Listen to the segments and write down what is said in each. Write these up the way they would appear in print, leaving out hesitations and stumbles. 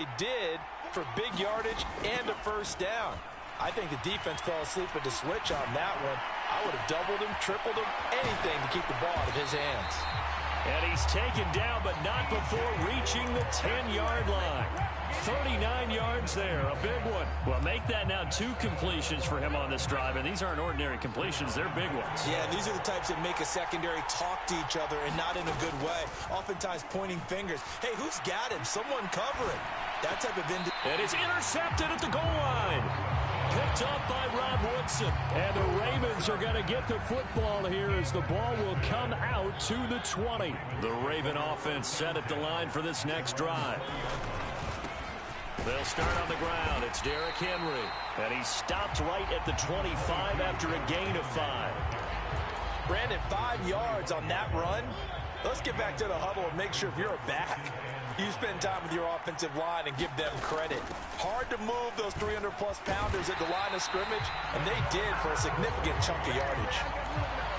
they did for big yardage and a first down. I think the defense fell asleep with the switch on that one. I would have doubled him, tripled him, anything to keep the ball out of his hands. And he's taken down, but not before reaching the 10-yard line. 39 yards there, a big one. Well, make that now 2 completions for him on this drive, and these aren't ordinary completions. They're big ones. Yeah, these are the types that make a secondary talk to each other and not in a good way. Oftentimes pointing fingers. Hey, who's got him? Someone cover it. That type of and it's intercepted at the goal line. Picked up by Rod Woodson. And the Ravens are going to get the football here as the ball will come out to the 20. The Raven offense set at the line for this next drive. They'll start on the ground. It's Derrick Henry. And he stopped right at the 25 after a gain of 5. Brandon, 5 yards on that run. Let's get back to the huddle and make sure if you're a back, you spend time with your offensive line and give them credit. Hard to move those 300-plus pounders at the line of scrimmage, and they did for a significant chunk of yardage.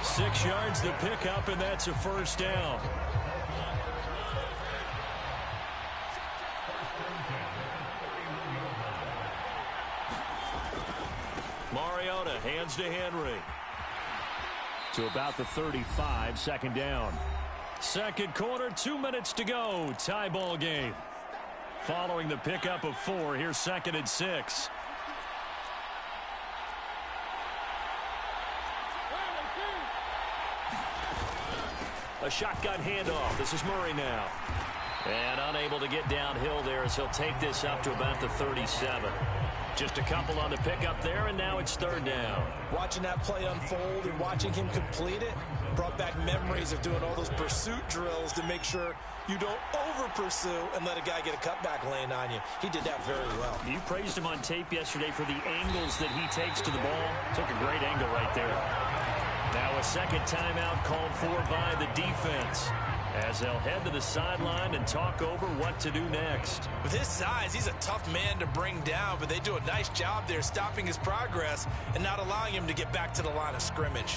6 yards to pick up, and that's a first down. Mariota hands to Henry. To about the 35, second down. Second quarter, 2 minutes to go. Tie ball game. Following the pickup of 4, here's 2nd and 6. A shotgun handoff. This is Murray now. And unable to get downhill there as he'll take this up to about the 37. Just a couple on the pickup there, and now it's 3rd down. Watching that play unfold and watching him complete it brought back memories of doing all those pursuit drills to make sure you don't over-pursue and let a guy get a cutback lane on you. He did that very well. You praised him on tape yesterday for the angles that he takes to the ball. Took a great angle right there. Now a second timeout called for by the defense, as they'll head to the sideline and talk over what to do next. With his size, he's a tough man to bring down, but they do a nice job there stopping his progress and not allowing him to get back to the line of scrimmage.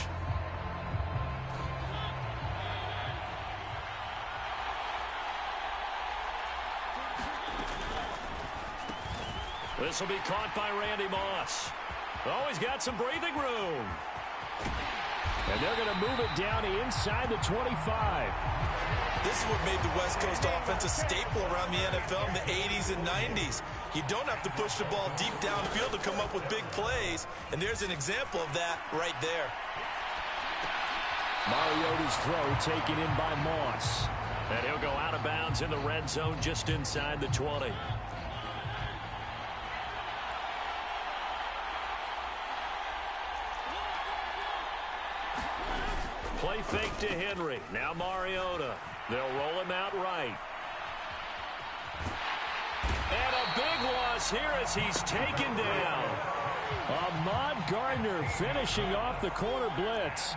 This will be caught by Randy Moss. Oh, he's got some breathing room. And they're going to move it down inside the 25. This is what made the West Coast offense a staple around the NFL in the 80s and 90s. You don't have to push the ball deep downfield to come up with big plays, and there's an example of that right there. Mariota's throw taken in by Moss. And he'll go out of bounds in the red zone just inside the 20. Play fake to Henry. Now Mariota. They'll roll him out right. And a big loss here as he's taken down. Ahmad Gardner finishing off the corner blitz.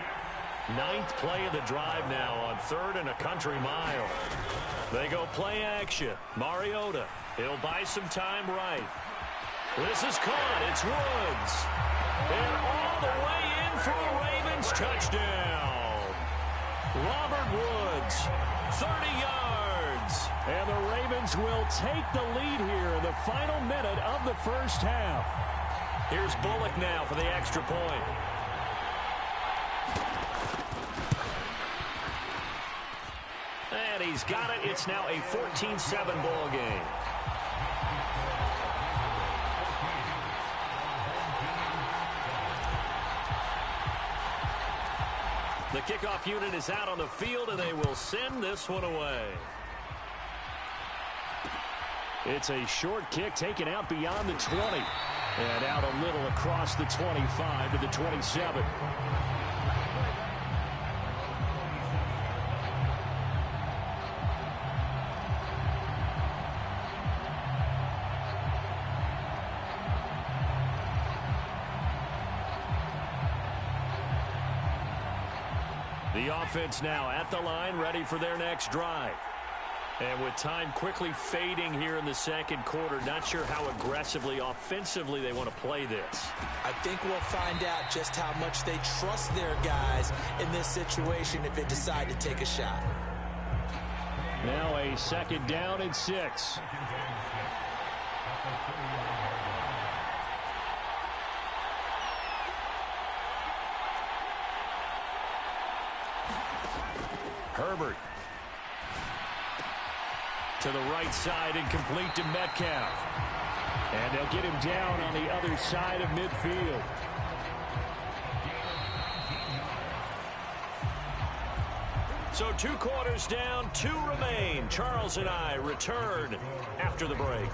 9th play of the drive now on 3rd and a country mile. They go play action. Mariota. He'll buy some time right. This is caught. It's Woods. And all the way in for a Ravens touchdown. Robert Woods, 30 yards. And the Ravens will take the lead here in the final minute of the first half. Here's Bullock now for the extra point. And he's got it. It's now a 14-7 ball game. The kickoff unit is out on the field, and they will send this one away. It's a short kick taken out beyond the 20. And out a little across the 25 to the 27. The offense now at the line, ready for their next drive. And with time quickly fading here in the second quarter, not sure how aggressively, offensively they want to play this. I think we'll find out just how much they trust their guys in this situation if they decide to take a shot. Now a 2nd down and 6. Herbert. To the right side and complete to Metcalf. And they'll get him down on the other side of midfield. So 2 quarters down, 2 remain. Charles and I return after the break.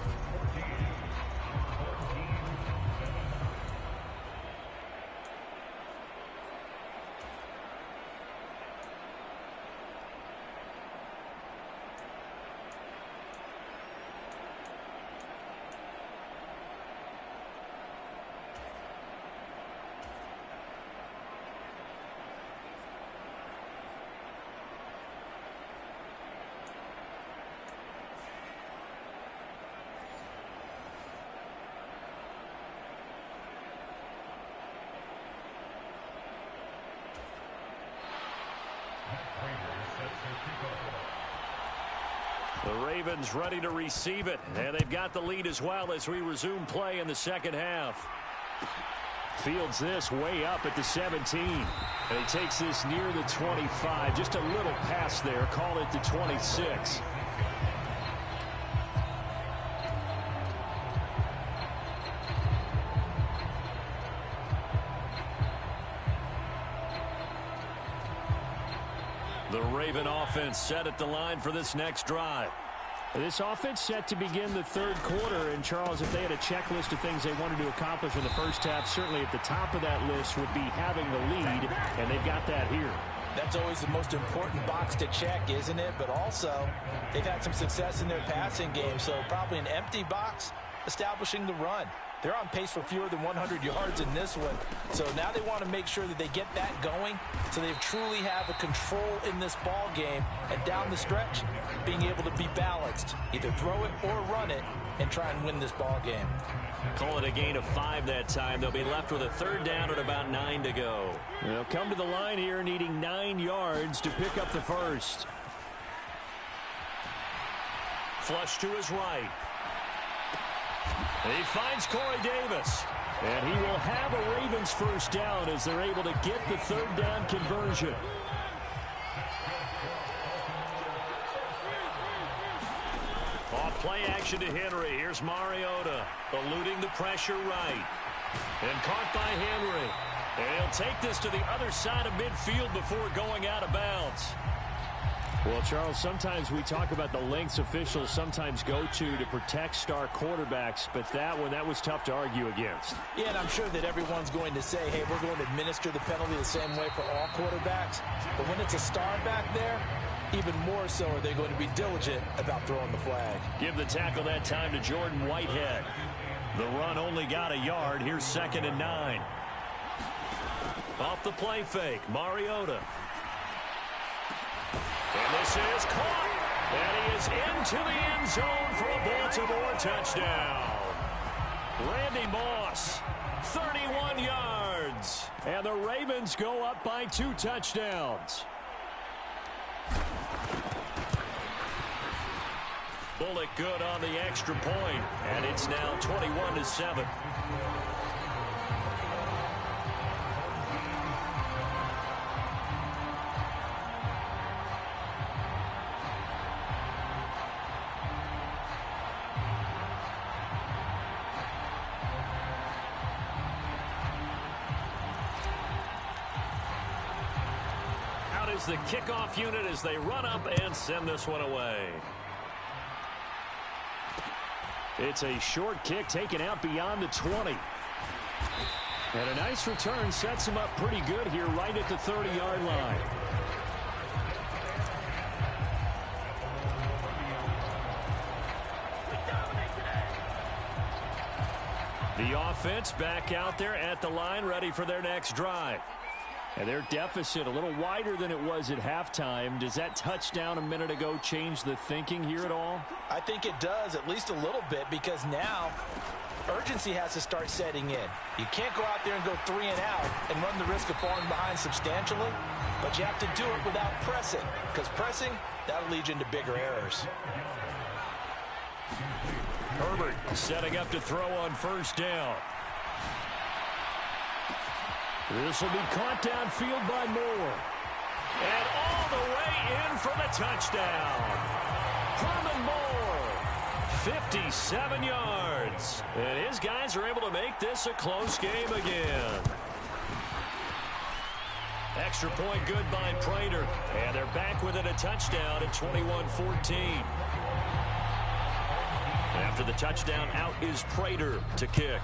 The Ravens ready to receive it, and they've got the lead as well as we resume play in the second half. Fields this way up at the 17. And he takes this near the 25. Just a little pass there. Call it the 26. The Raven offense set at the line for this next drive. This offense set to begin the third quarter. And, Charles, if they had a checklist of things they wanted to accomplish in the first half, certainly at the top of that list would be having the lead, and they've got that here. That's always the most important box to check, isn't it? But also, they've had some success in their passing game, so probably an empty box establishing the run. They're on pace for fewer than 100 yards in this one. So now they want to make sure that they get that going so they truly have a control in this ball game. And down the stretch, being able to be balanced. Either throw it or run it and try and win this ball game. Call it a gain of 5 that time. They'll be left with a third down and about 9 to go. They'll come to the line here needing 9 yards to pick up the first. Flush to his right. He finds Corey Davis. And he will have a Ravens first down as they're able to get the third down conversion. Off play action to Henry. Here's Mariota eluding the pressure right. And caught by Henry. And he'll take this to the other side of midfield before going out of bounds. Well, Charles, sometimes we talk about the lengths officials sometimes go to protect star quarterbacks, but that was tough to argue against. Yeah, and I'm sure that everyone's going to say, hey, we're going to administer the penalty the same way for all quarterbacks. But when it's a star back there, even more so are they going to be diligent about throwing the flag. Give the tackle that time to Jordan Whitehead. The run only got a yard. Here's 2nd and 9. Off the play fake, Mariota. And this is caught. And he is into the end zone for a Baltimore touchdown. Randy Moss, 31 yards. And the Ravens go up by 2 touchdowns. Bullock good on the extra point. And it's now 21-7. The kickoff unit as they run up and send this one away. It's a short kick taken out beyond the 20. And a nice return sets him up pretty good here right at the 30-yard line. The offense back out there at the line ready for their next drive. And their deficit a little wider than it was at halftime. Does that touchdown a minute ago change the thinking here at all? I think it does, at least a little bit, because now urgency has to start setting in. You can't go out there and go 3 and out and run the risk of falling behind substantially, but you have to do it without pressing, because pressing, that'll lead you into bigger errors. Herbert setting up to throw on first down. This will be caught downfield by Moore. And all the way in for the touchdown. Herman Moore, 57 yards. And his guys are able to make this a close game again. Extra point good by Prater. And they're back within a touchdown at 21-14. After the touchdown, out is Prater to kick.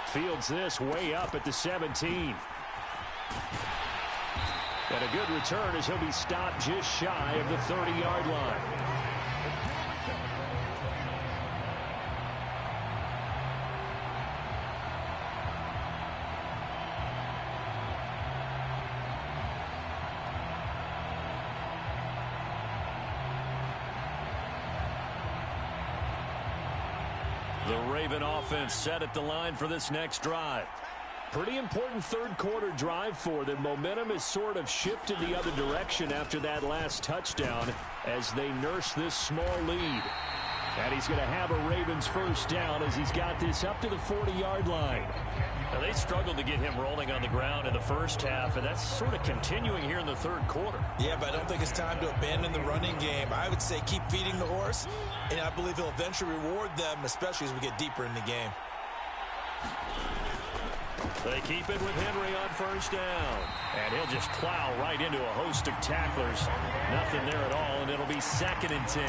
Fields this way up at the 17. And a good return as he'll be stopped just shy of the 30-yard line. The Raven offense set at the line for this next drive. Pretty important third quarter drive for them. Momentum has sort of shifted the other direction after that last touchdown as they nurse this small lead. And he's going to have a Ravens first down as he's got this up to the 40-yard line. Now, they struggled to get him rolling on the ground in the first half, and that's sort of continuing here in the third quarter. Yeah, but I don't think it's time to abandon the running game. I would say keep feeding the horse, and I believe he'll eventually reward them, especially as we get deeper in the game. They keep it with Henry on first down. And he'll just plow right into a host of tacklers. Nothing there at all, and it'll be 2nd and 10.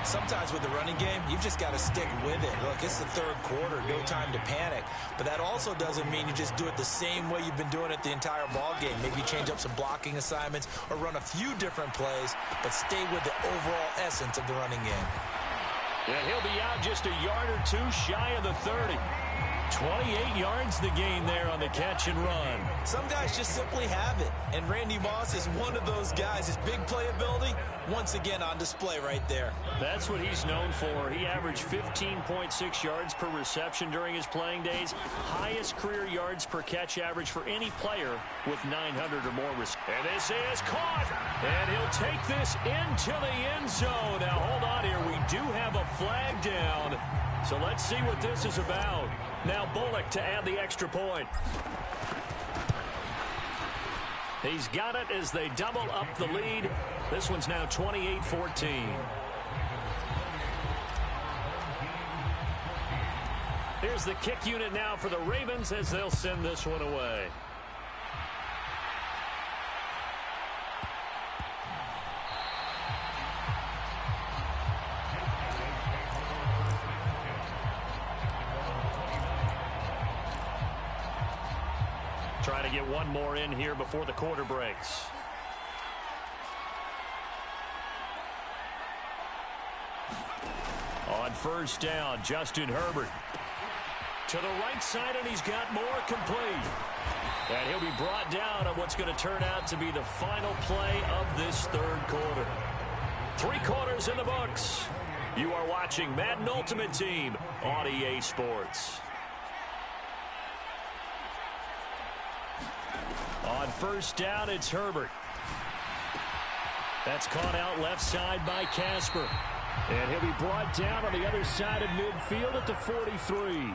Sometimes with the running game, you've just got to stick with it. Look, it's the third quarter, no time to panic. But that also doesn't mean you just do it the same way you've been doing it the entire ball game. Maybe change up some blocking assignments or run a few different plays, but stay with the overall essence of the running game. And he'll be out just a yard or two shy of the 30. 28 yards the gain there on the catch and run. Some guys just simply have it, and Randy Moss is one of those guys. His big playability, once again on display right there. That's what he's known for. He averaged 15.6 yards per reception during his playing days. Highest career yards per catch average for any player with 900 or more. And this is caught, and he'll take this into the end zone. Now, hold on here. We do have a flag down, so let's see what this is about. Now Bullock to add the extra point. He's got it as they double up the lead. This one's now 28-14. Here's the kick unit now for the Ravens as they'll send this one away. Try to get one more in here before the quarter breaks. On first down, Justin Herbert. To the right side, and he's got more complete. And he'll be brought down on what's going to turn out to be the final play of this third quarter. 3 quarters in the books. You are watching Madden Ultimate Team on EA Sports. On first down, it's Herbert. That's caught out left side by Casper. And he'll be brought down on the other side of midfield at the 43.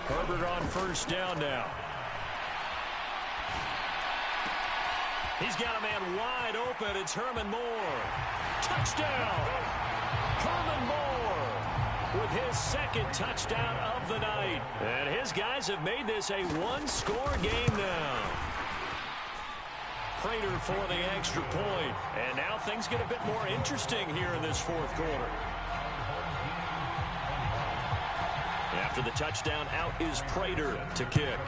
Herbert on first down now. He's got a man wide open. It's Herman Moore. Touchdown! Herman Moore with his 2nd touchdown of the night. And his guys have made this a one-score game now. Prater for the extra point. And now things get a bit more interesting here in this fourth quarter. After the touchdown, out is Prater to kick.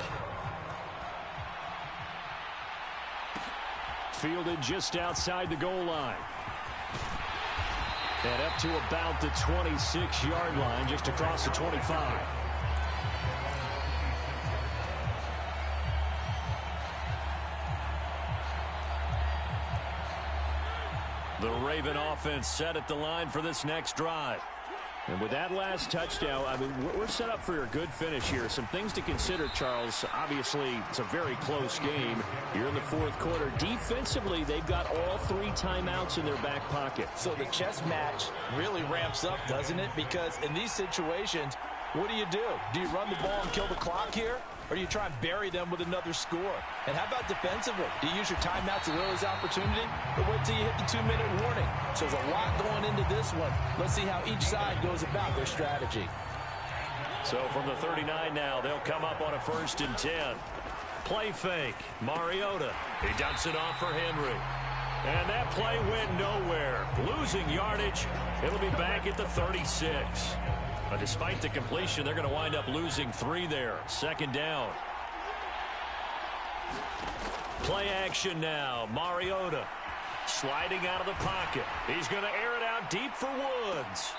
Fielded just outside the goal line. And up to about the 26-yard line, just across the 25. The Raven offense set at the line for this next drive. And with that last touchdown, I mean, we're set up for a good finish here. Some things to consider, Charles. Obviously, it's a very close game. You're in the fourth quarter. Defensively, they've got all 3 timeouts in their back pocket. So the chess match really ramps up, doesn't it? Because in these situations, what do? Do you run the ball and kill the clock here? Or do you try and bury them with another score? And how about defensively? Do you use your timeouts at earliest opportunity? Or wait till you hit the 2-minute warning? So there's a lot going into this one. Let's see how each side goes about their strategy. So from the 39 now, they'll come up on a 1st and 10. Play fake. Mariota. He dumps it off for Henry. And that play went nowhere. Losing yardage. It'll be back at the 36. But despite the completion, they're going to wind up losing 3 there. 2nd down. Play action now. Mariota sliding out of the pocket. He's going to air it out deep for Woods.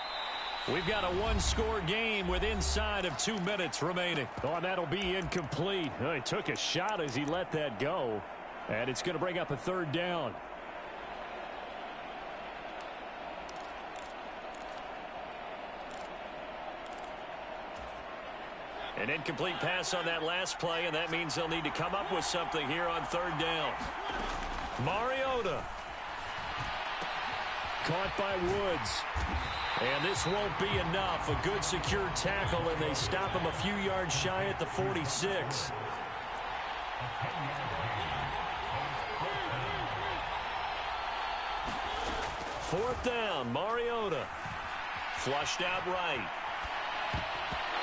We've got a 1-score game with inside of 2 minutes remaining. Oh, and that'll be incomplete. Oh, he took a shot as he let that go. And it's going to bring up a 3rd down. An incomplete pass on that last play, and that means they'll need to come up with something here on 3rd down. Mariota. Caught by Woods. And this won't be enough. A good secure tackle, and they stop him a few yards shy at the 46. Fourth down, Mariota. Flushed out right.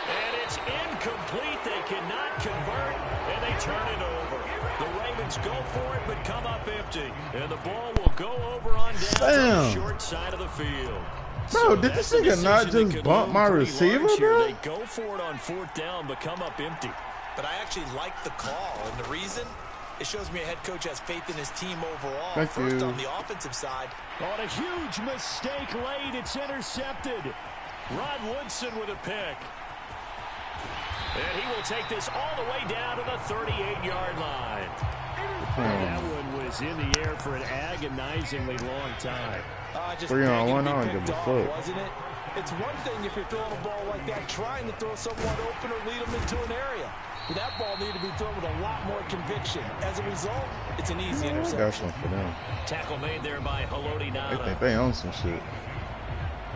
And it's incomplete. They cannot convert, and they turn it over. The Ravens go for it, but come up empty. And the ball will go over on down to the short side of the field. Bro, so did this nigga not just bump my receiver, bro? They go for it on 4th down, but come up empty. But I actually like the call, and the reason? It shows me a head coach has faith in his team overall. Thank First you. On the offensive side. On a huge mistake late, it's intercepted. Rod Woodson with a pick. And he will take this all the way down to the 38-yard line. That one was in the air for an agonizingly long time. Just 3 on 1, I don't picked give a off, fuck. wasn't it? It's one thing if you're throwing a ball like that, trying to throw someone open or lead them into an area. But that ball needed to be thrown with a lot more conviction. As a result, it's an easy interception. Got some for them. Tackle made there by Haloti Ngata. They think they own some shit.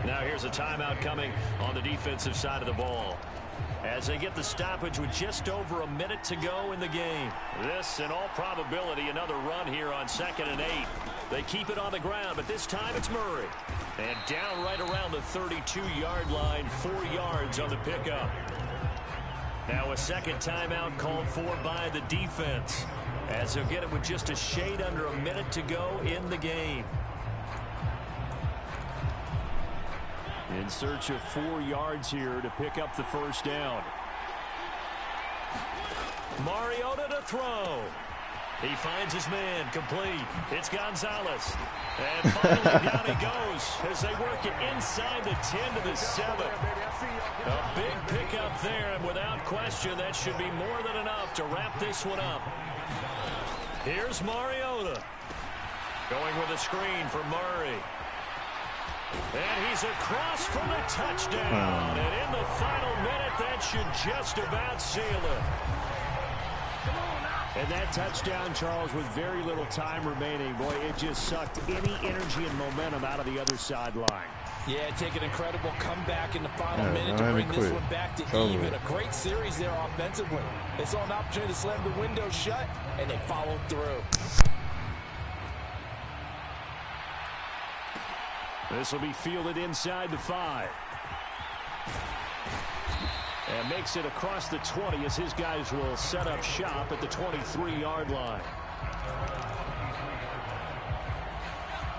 Now here's a timeout coming on the defensive side of the ball, as they get the stoppage with just over a minute to go in the game. This, in all probability, another run here on 2nd and 8. They keep it on the ground, but this time it's Murray. And down right around the 32-yard line, 4 yards on the pickup. Now a 2nd timeout called for by the defense, as they'll get it with just a shade under a minute to go in the game. In search of 4 yards here to pick up the 1st down. Mariota to throw. He finds his man, complete. It's Gonzalez. And finally down he goes as they work it inside the 10 to the 7. A big pickup there, and without question, that should be more than enough to wrap this one up. Here's Mariota. Going with a screen for Murray. And he's across for the touchdown. And in the final minute, that should just about seal it. And that touchdown, Charles, with very little time remaining, boy, it just sucked any energy and momentum out of the other sideline. Yeah, take an incredible comeback in the final minute to bring this one back to even. A great series there offensively. They saw an opportunity to slam the window shut, and they followed through. This will be fielded inside the 5. And makes it across the 20 as his guys will set up shop at the 23-yard line.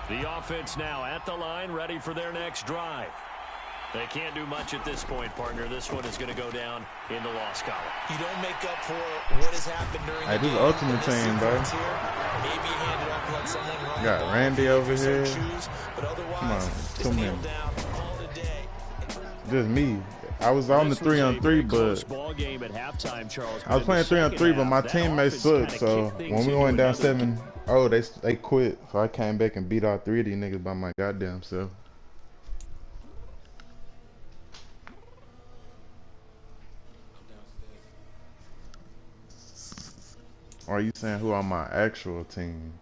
The offense now at the line, ready for their next drive. They can't do much at this point, partner. This one is going to go down in the loss column. You don't make up for what has happened during the game. Ultimate Team, bro. Maybe you hand it off and let someone run. Got Randy over here. But otherwise, come on, just kneel down, call it a day. Just me. I was on the 3-on-3, but I was playing 3-on-3, but my teammates sucked. So when we went down 7-0, they quit. So I came back and beat all 3 of these niggas by my goddamn self. Or are you saying who on my actual team?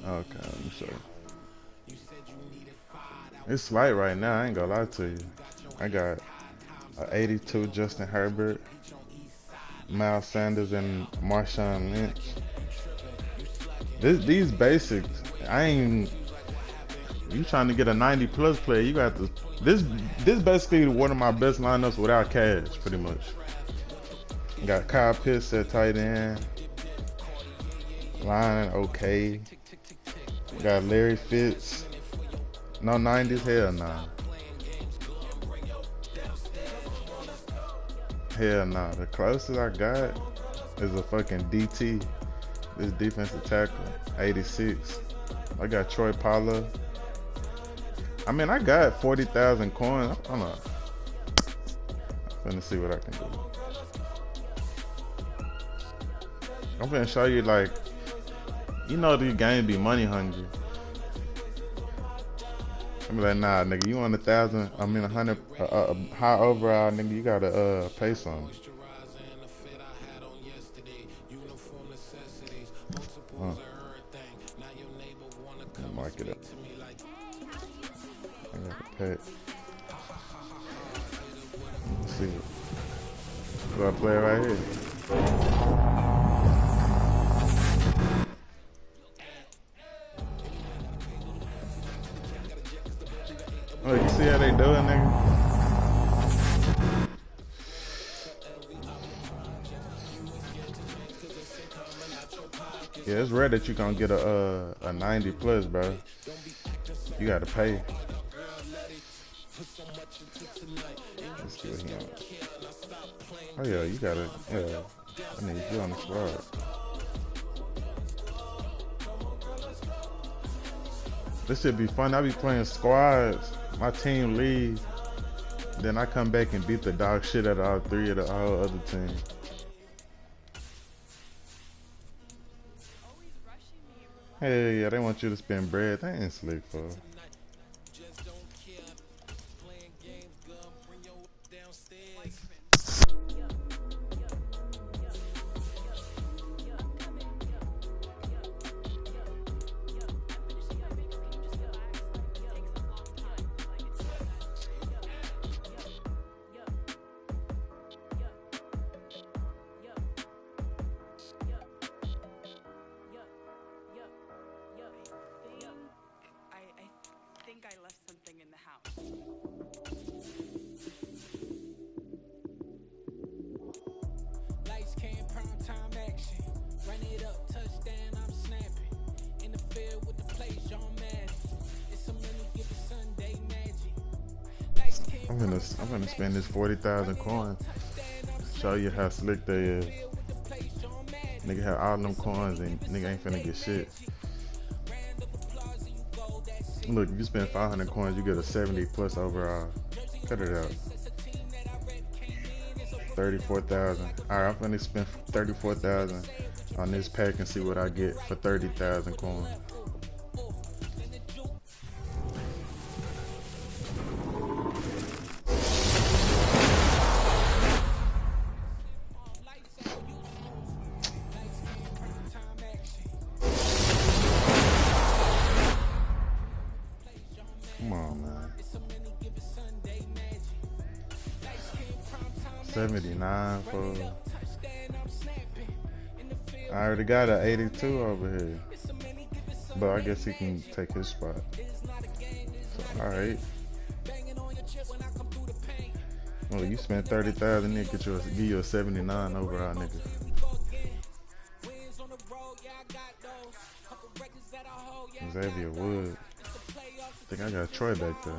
Okay, let me show you. It's light right now, I ain't gonna lie to you. I got a 82 Justin Herbert, Miles Sanders, and Marshawn Lynch. These basics, I ain't. You trying to get a 90 plus player? You got to. This basically one of my best lineups without cash, pretty much. Got Kyle Pitts at tight end. Line okay. Got Larry Fitz. No 90s, hell nah. Hell nah. The closest I got is a fucking DT. This defensive tackle, 86. I got Troy Pollard. I mean, I got 40,000 coins. I'm not. I'm finna see what I can do. I'm finna show you, like, you know these games be money hungry. I'm like, nah, nigga, you want 1,000? I mean, 100 high overall, nigga. You gotta pay some. Mark it up. I got a pet. Let's see. Do I play right here? Oh, you see how they do it, nigga? Yeah, it's rare that you gonna get a 90 plus, bro. You gotta pay. Let's see what he on. Oh yeah, you gotta. Yeah, I need you on the squad. This should be fun. I be playing squads. My team leaves, then I come back and beat the dog shit out of all three of the whole other team. Hey, yeah, they want you to spend bread. They ain't slick for. I left something in the house. Lights came, prime time action. Run it up, touchdown, I'm snapping. In the field with the plays, John Madden. It's a mini give it Sunday magic. I'm gonna spend this 40,000 coins. Show you how slick they is. Nigga have all them coins and nigga ain't finna get shit. Look, if you spend 500 coins, you get a 70 plus overall. Cut it out. 34,000. All right, I'm gonna spend 34,000 on this pack and see what I get for 30,000 coins. Come on, man. 79 for. I already got an 82 over here, but I guess he can take his spot. So, all right. Well, you spent 30,000, nigga, give you a 79 overall, nigga. Xavier Woods. I think I got Troy back there.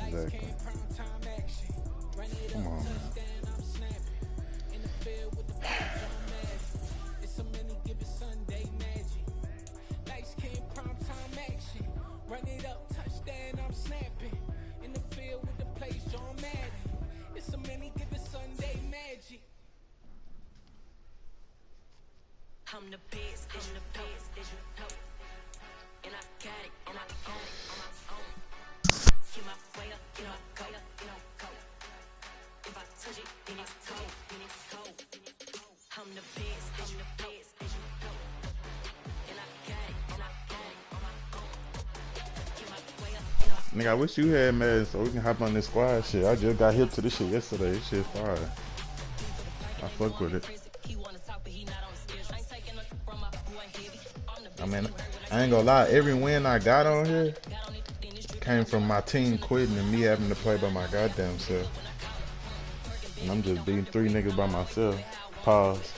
Exactly. Come on, man. Run it up, touchdown, I'm snapping. In the field with the plays, John Madden. It's a mini give it Sunday magic. Nigga, I wish you had Madden so we can hop on this squad shit. I just got hip to this shit yesterday. This shit fire. I fuck with it. I mean, I ain't gonna lie. Every win I got on here came from my team quitting and me having to play by my goddamn self. And I'm just beating 3 niggas by myself. Pause.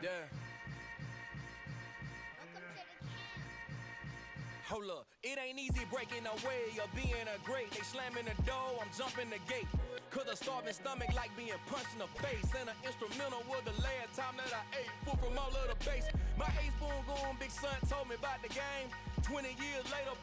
Yeah. Hold up, it ain't easy breaking away or being a great. They slamming the door, I'm jumping the gate. Cause a starving stomach like being punched in the face. And an instrumental was the last time that I ate. Food from all of the base. My ace boom goon big son told me about the game. 20 years later,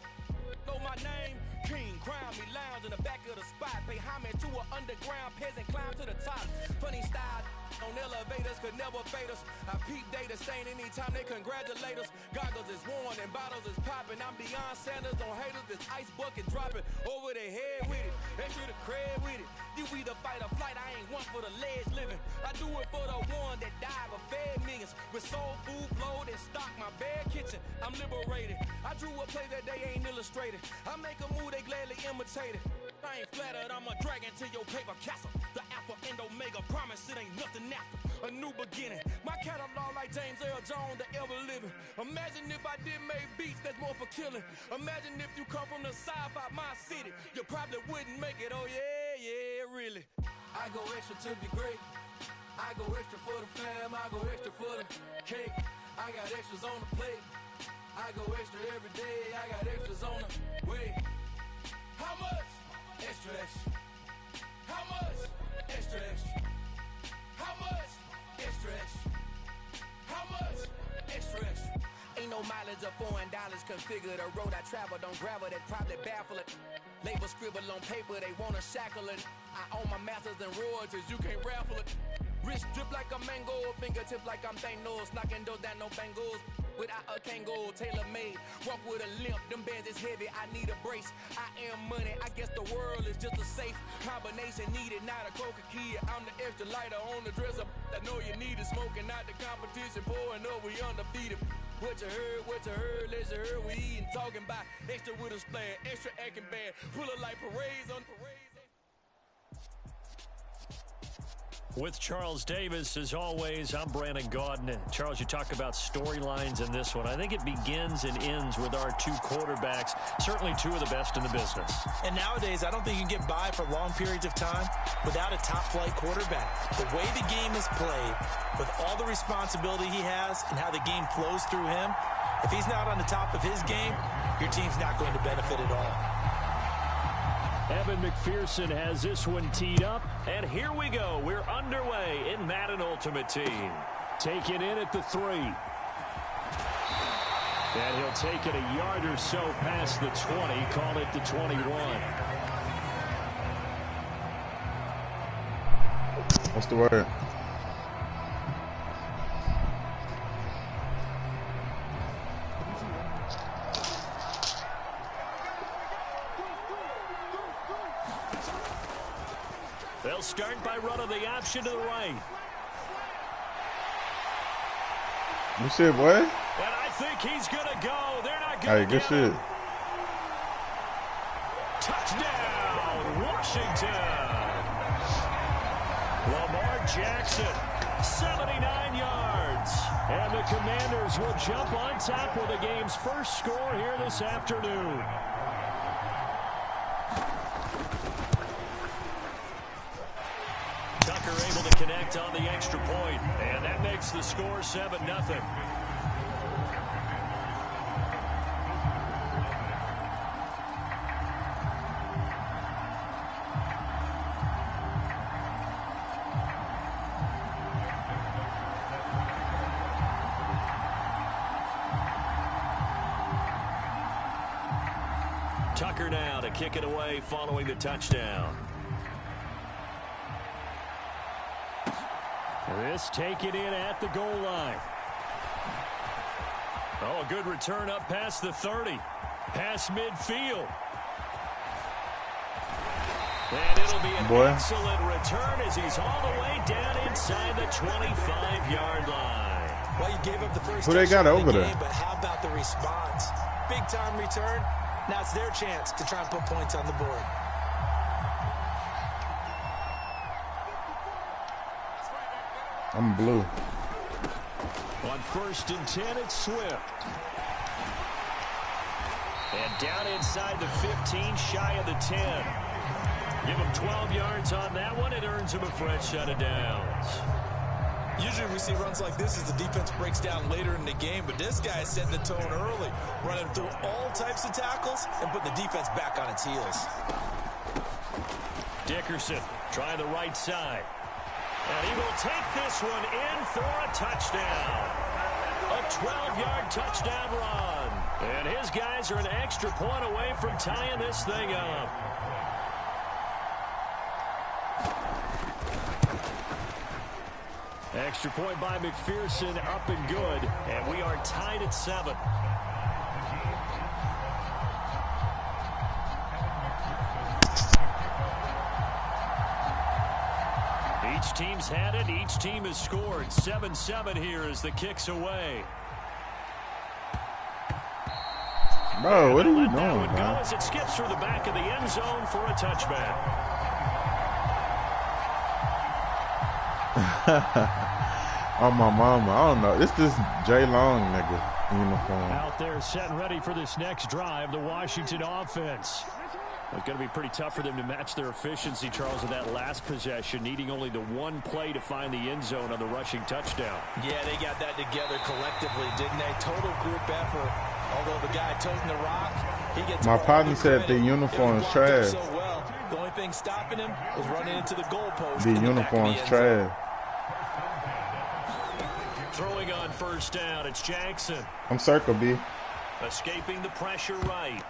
know my name. King, crown me, lounge in the back of the spot. Pay homage to an underground peasant, climb to the top. Funny style on elevators could never fade us. I peep data stain anytime they congratulate us. Goggles is worn and bottles is popping. I'm Deion Sanders on haters, this ice bucket dropping over their head with it. Extra the cred with it. You either fight or flight, I ain't one for the ledge living. I do it for the one that died but fed millions. With soul food flowed and stock my bare kitchen. I'm liberated. I drew a play that they ain't illustrated. I make a move they gladly imitated. I ain't flattered, I'm a dragon to your paper castle. The alpha and omega, promise it ain't nothing after. A new beginning. My catalog like James Earl Jones, the ever living. Imagine if I did make beats that's more for killing. Imagine if you come from the south out my city. You probably wouldn't make it, oh yeah, yeah, really. I go extra to be great. I go extra for the fam, I go extra for the cake. I got extras on the plate. I go extra every day, I got extras on the way. How much? Extra, extra. How much? Extra, extra. How much? Extra, extra. How much? Extra, extra. Ain't no mileage of $4 configure the road I travel. Don't gravel that probably baffle it. Label scribble on paper, they wanna shackle it. I own my masters and royalties, you can't raffle it. Wrist drip like a mango, fingertip like I'm Thanos. Knocking those down, no bangles. Without a Kango, tailor-made. Walk with a limp, them bands is heavy, I need a brace. I am money, I guess the world is just a safe combination needed, not a coca key. I'm the extra lighter on the dresser. I know you need it, smoking out the competition, pouring up, we undefeated. What you heard, let's hear we eating, talking about extra with a splash, extra acting bad. Pull it like parades on parades. With Charles Davis, as always, I'm Brandon Gaudin. Charles, you talk about storylines in this one. I think it begins and ends with our two quarterbacks, certainly two of the best in the business. And nowadays, I don't think you can get by for long periods of time without a top-flight quarterback. The way the game is played, with all the responsibility he has and how the game flows through him, if he's not on the top of his game, your team's not going to benefit at all. Evan McPherson has this one teed up. And here we go. We're underway in Madden Ultimate Team. Taken in at the 3. And he'll take it a yard or so past the 20. Call it the 21. What's the word? They'll start by running the option to the right. Good shit, boy. And I think he's going to go. They're not going to Hey, good shit. Touchdown, Washington. Lamar Jackson, 79 yards. And the Commanders will jump on top with the game's first score here this afternoon. Tucker able to connect on the extra point, and that makes the score 7-0. Tucker now to kick it away following the touchdown. This taken in at the goal line. Oh, a good return up past the 30. Past midfield. And it'll be an excellent return as he's all the way down inside the 25-yard line. Well, you gave up the first Who they got over there? But how about the response? Big-time return. Now it's their chance to try and put points on the board. I'm blue. On 1st and 10, it's Swift. And down inside the 15, shy of the 10. Give him 12 yards on that one. It earns him a fresh set of downs. Usually we see runs like this as the defense breaks down later in the game, but this guy is setting the tone early, running through all types of tackles and putting the defense back on its heels. Dickerson trying the right side. And he will take this one in for a touchdown. A 12-yard touchdown run. And his guys are an extra point away from tying this thing up. Extra point by McPherson, up and good. And we are tied at 7. Each team's had it. Each team has scored. 7-7 here as the kick's away. Bro, what are you doing, man? man? As it skips through the back of the end zone for a touchback. Oh, my mama. I don't know. It's this Jay Long nigga uniform. Out there set and ready for this next drive, the Washington offense. It's going to be pretty tough for them to match their efficiency, Charles, in that last possession, needing only the one play to find the end zone on the rushing touchdown. Yeah, they got that together collectively, didn't they? Total group effort. Although the guy toting the rock, he gets My partner said the uniform is trash. So well. The only thing stopping him was running into the goalpost. The uniform is trash. Throwing on 1st down, it's Jackson. I'm circle B. Escaping the pressure right.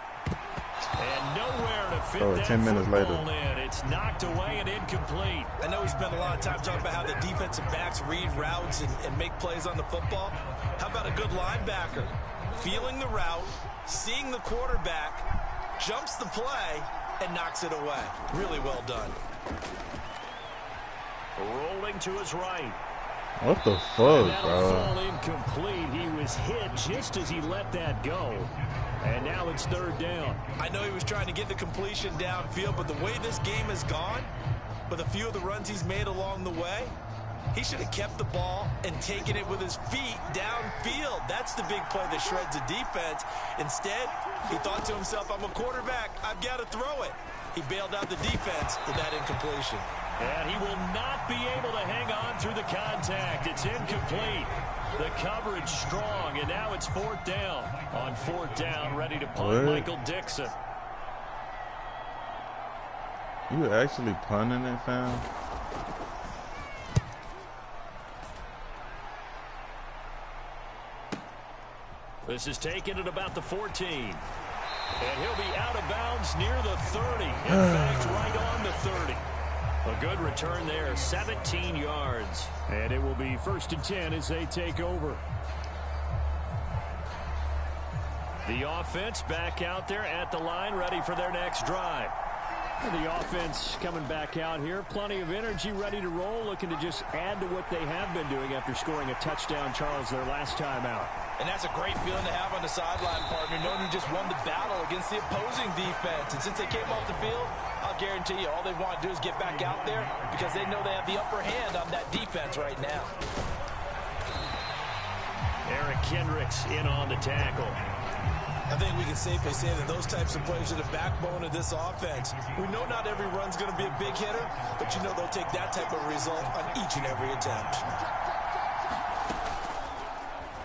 And nowhere to fit that 10 minutes later. In. It's knocked away and incomplete. I know we spent a lot of time talking about how the defensive backs read routes and make plays on the football. How about a good linebacker? Feeling the route, seeing the quarterback, jumps the play, and knocks it away. Really well done. Rolling to his right. What the fuck, That'll bro? fall incomplete. He was hit just as he let that go. And now it's 3rd down. I know he was trying to get the completion downfield, but the way this game has gone, with a few of the runs he's made along the way, he should have kept the ball and taken it with his feet downfield. That's the big play that shreds the defense. Instead, he thought to himself, I'm a quarterback. I've got to throw it. He bailed out the defense with that incompletion. And he will not be able to hang on through the contact. It's incomplete. The coverage strong, and now it's 4th down. On 4th down, ready to punt, Michael Dixon. You actually punting it, fam? This is taken at about the 14. And he'll be out of bounds near the 30. In fact, right on the 30. A good return there, 17 yards. And it will be 1st and 10 as they take over. The offense back out there at the line, ready for their next drive. The offense coming back out here. Plenty of energy, ready to roll, looking to just add to what they have been doing after scoring a touchdown, Charles, their last time out. And that's a great feeling to have on the sideline, partner, knowing you just won the battle against the opposing defense. And since they came off the field, I'll guarantee you all they want to do is get back out there because they know they have the upper hand on that defense right now. Eric Kendricks in on the tackle. I think we can safely say that those types of plays are the backbone of this offense. We know not every run's going to be a big hitter, but you know they'll take that type of result on each and every attempt.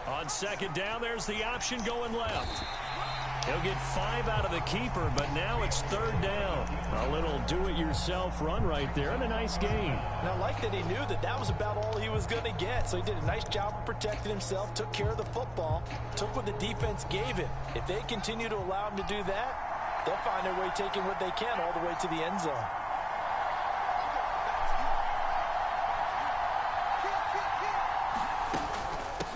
On 2nd down, there's the option going left. He'll get 5 out of the keeper, but now it's 3rd down. A little do-it-yourself run right there, and a nice gain. And I like that he knew that that was about all he was going to get, so he did a nice job of protecting himself, took care of the football, took what the defense gave him. If they continue to allow him to do that, they'll find their way taking what they can all the way to the end zone.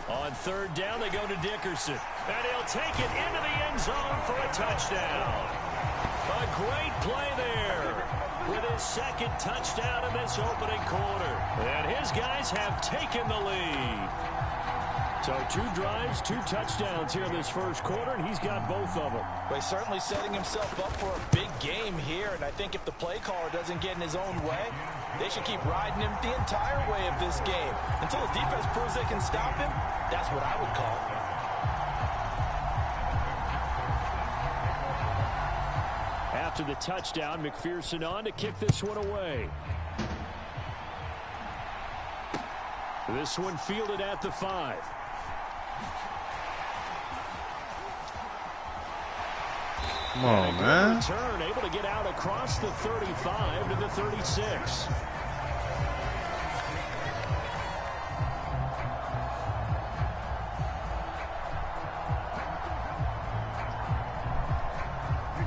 On 3rd down, they go to Dickerson. And he'll take it into the end zone for a touchdown. A great play there with his 2nd touchdown in this opening quarter. And his guys have taken the lead. So 2 drives, 2 touchdowns here in this 1st quarter, and he's got both of them. But he's certainly setting himself up for a big game here, and I think if the play caller doesn't get in his own way, they should keep riding him the entire way of this game. Until the defense proves they can stop him, that's what I would call it. After the touchdown, McPherson on to kick this one away. This one fielded at the 5. Come on, man. Return, able to get out across the 35 to the 36.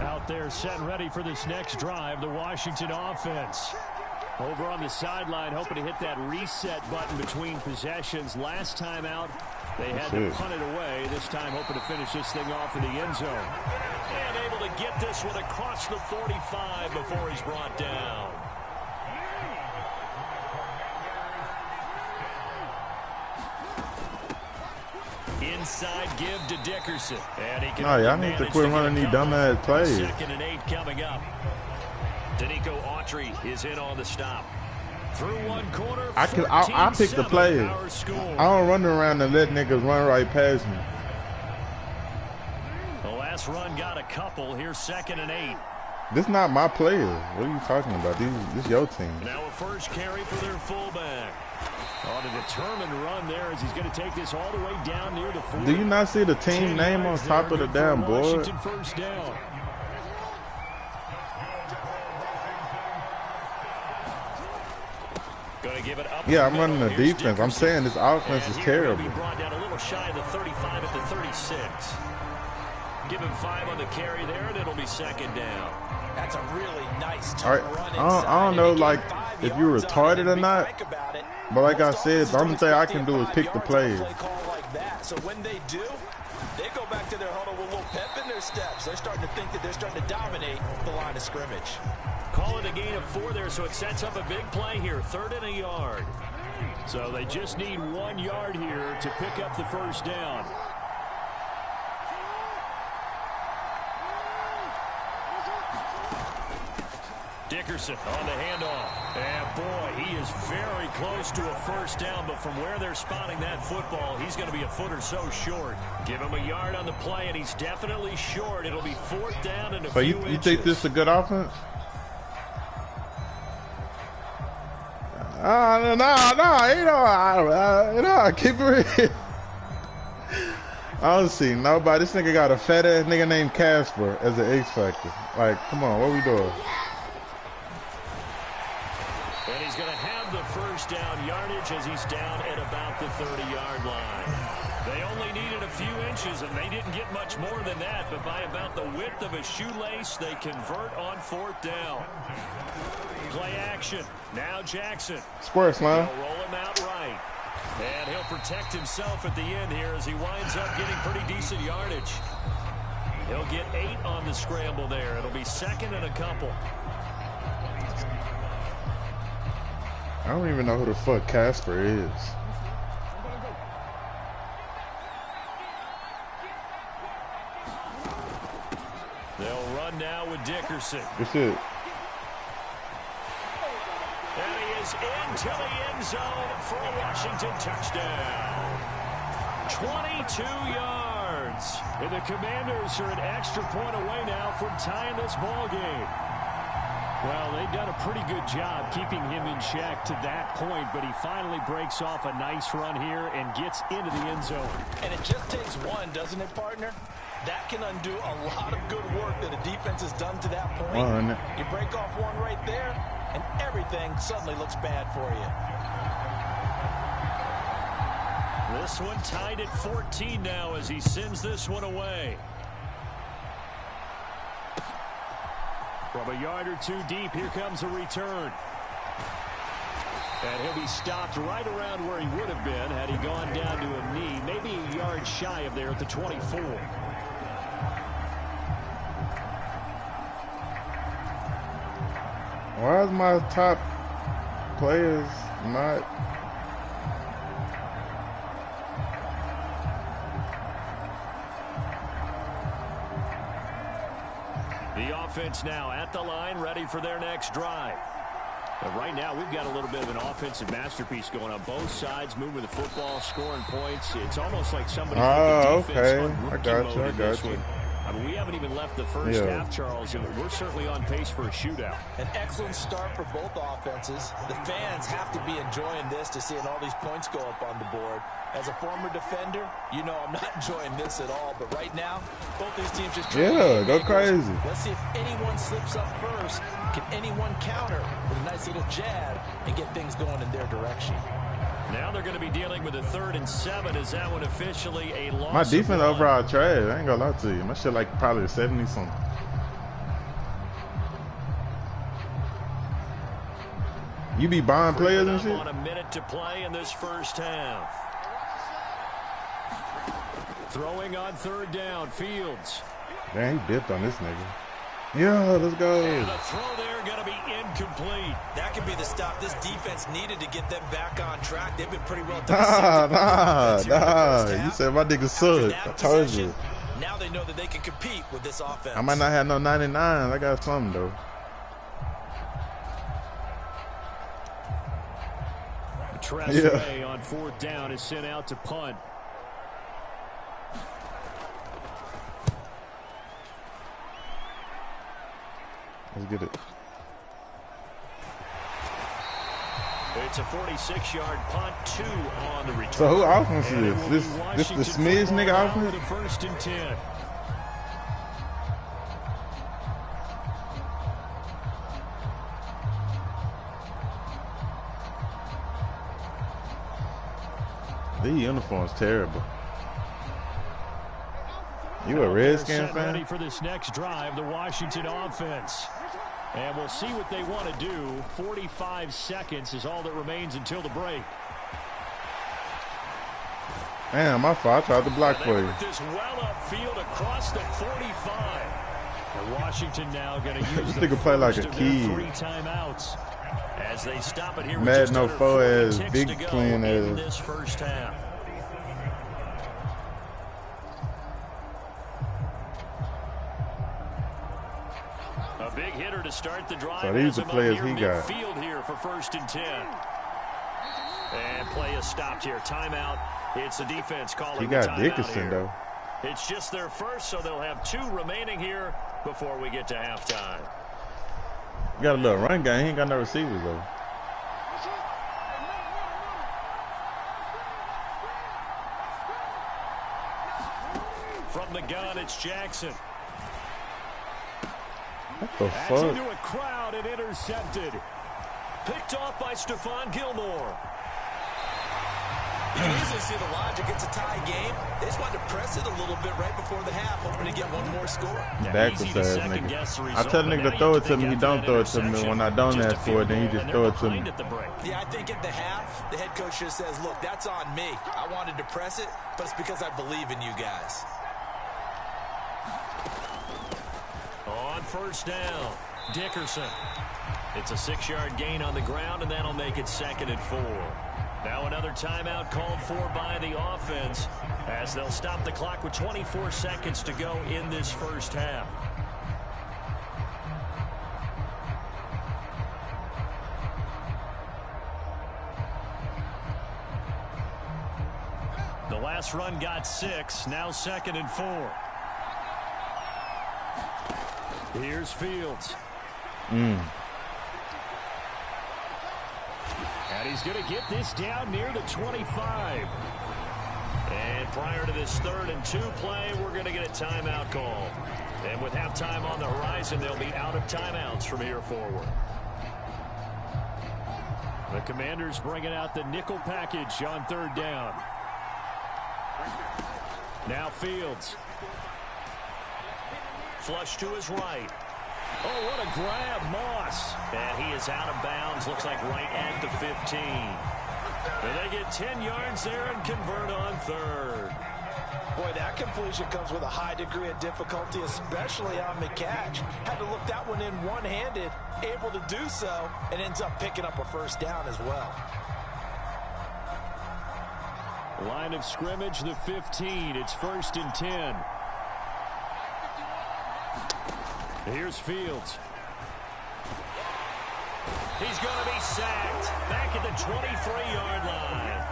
Out there set and ready for this next drive, the Washington offense. Over on the sideline, hoping to hit that reset button between possessions. Last time out, they had to punt it away. This time hoping to finish this thing off in the end zone. And able to get this one across the 45 before he's brought down. Inside give to Dickerson. And he can y'all need to quit running these dumbass plays. 2nd and 8 coming up. Danico Autry is in on the stop. Through one corner, I pick the plays. I don't run around and let niggas run right past me. The last run got a couple. Here's 2nd and 8. This not my players. What are you talking about? This your team. Now a first carry for their fullback. On a determined run there as he's going to take this all the way down near the 40. Do you not see the team name on top of the damn board? Washington 1st down. Give it up yeah, I'm running the defense. I'm saying this offense is terrible. Be brought down a little shy of the 35 at the 36. Give him 5 on the carry there, and it'll be 2nd down. That's a really nice run inside. I don't know, like, if you're retarded or not, but like I said, the only thing I can do is pick the plays. So when they do, they go back to their huddle with a little pep in their steps. They're starting to think that they're starting to dominate the line of scrimmage. Call it a gain of 4 there, so it sets up a big play here. 3rd and a yard. So they just need 1 yard here to pick up the 1st down. Dickerson on the handoff. And boy, he is very close to a 1st down, but from where they're spotting that football, he's going to be a foot or so short. Give him a yard on the play, and he's definitely short. It'll be 4th down and a few inches. So you think this is a good offense? No, keep it real. I don't see nobody. This nigga got a fat ass nigga named Casper as an X Factor. Like, come on, what we doing? first down yardage as he's down at about the 30-yard line. They only needed a few inches, and they didn't get much more than that, but by about the width of a shoelace, they convert on 4th down. Play action. Now Jackson. Square slam. They'll roll him out right. And he'll protect himself at the end here as he winds up getting pretty decent yardage. He'll get 8 on the scramble there. It'll be 2nd and a couple. I don't even know who the fuck Casper is. They'll run now with Dickerson. That's it. And he is into the end zone for a Washington touchdown. 22 yards. And the Commanders are an extra point away now from tying this ball game. Well, they've done a pretty good job keeping him in check to that point, but he finally breaks off a nice run here and gets into the end zone. And it just takes one, doesn't it, partner? That can undo a lot of good work that a defense has done to that point. One. You break off one right there, and everything suddenly looks bad for you. This one tied at 14 now as he sends this one away. From a yard or two deep, here comes a return. And he'll be stopped right around where he would have been had he gone down to a knee, maybe a yard shy of there at the 24. Why is my top players not? The offense now at the line, ready for their next drive. But right now, we've got a little bit of an offensive masterpiece going on both sides, moving the football, scoring points. It's almost like somebody put the defense on rookie mode in this one. I mean, we haven't even left the first half, Charles, and we're certainly on pace for a shootout. An excellent start for both offenses. The fans have to be enjoying this to seeing all these points go up on the board. As a former defender, you know I'm not enjoying this at all. But right now, both these teams just go crazy. Let's see if anyone slips up first. Can anyone counter with a nice little jab and get things going in their direction? Now they're going to be dealing with a 3rd and 7. Is that one officially a loss? My defense overall trash. I ain't gonna lie to you. My shit like probably 70 something. You be buying players and shit? On a minute to play in this first half. Throwing on 3rd down, Fields. Man, he dipped on this nigga. Yeah, let's go. And the throw there going to be incomplete. That could be the stop this defense needed to get them back on track. They've been pretty well Nah. You said my nigga suck. I told you. Now they know that they can compete with this offense. I might not have no 99. I got something though. Tressway on 4th down is sent out to punt. Let's get it. It's a 46-yard punt, 2 on the return. So who offense is this? This the Smiths nigga offense? The 1st and 10. The uniform's terrible. You a Redskins fan? Ready for this next drive, the Washington offense. And we'll see what they want to do. 45 seconds is all that remains until the break. Damn, my fault. I tried to block for you. This well upfield across the 45. And Washington now going to use this nigga play like a kid. 3 timeouts as they stop it here. Mad no foe as big clean in as this first half. A big hitter to start the drive. So these are the players he got. Field here for 1st and 10. And play is stopped here. Timeout. It's the defense calling. He got the Dickerson here. though. It's just their first, so they'll have 2 remaining here before we get to halftime. He got a little run game. He ain't got no receivers though. From the gun, it's Jackson. What the That's fuck? into a crowd and intercepted. Picked off by Stephon Gilmore. You can easily see the logic. It's a tie game. They just wanted to press it a little bit right before the half, hoping to get one more score. Backwards ass nigga. I tell the nigga to throw it to me, he don't throw it to me. When I don't ask for it, then he just throw it to me. Yeah, I think at the half, the head coach just says, look, that's on me. I wanted to press it, but it's because I believe in you guys. On first down, Dickerson. It's a 6-yard gain on the ground, and that'll make it 2nd and 4. Now another timeout called for by the offense as they'll stop the clock with 24 seconds to go in this first half. The last run got 6, now 2nd and 4. Here's Fields. And he's going to get this down near the 25. And prior to this 3rd and 2 play, we're going to get a timeout call. And with halftime on the horizon, they'll be out of timeouts from here forward. The Commanders bringing out the nickel package on 3rd down. Now Fields. Flush to his right. Oh, what a grab, Moss. And he is out of bounds, looks like right at the 15. And they get 10 yards there and convert on 3rd. Boy, that completion comes with a high degree of difficulty, especially on the catch. Had to look that one in one-handed, able to do so, and ends up picking up a first down as well. Line of scrimmage, the 15. It's 1st and 10. Here's Fields. He's going to be sacked back at the 23-yard line.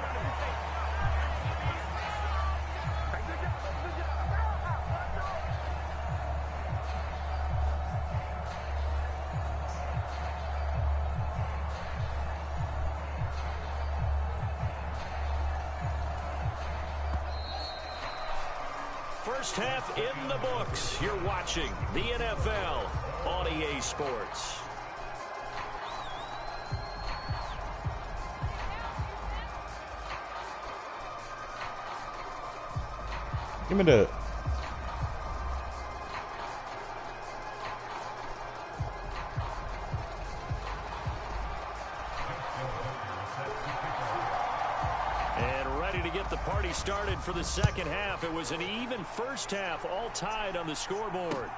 First half in the books. You're watching the NFL on EA Sports. Give me that. And ready to get the party started for the second half. It was an even first half, all tied on the scoreboard.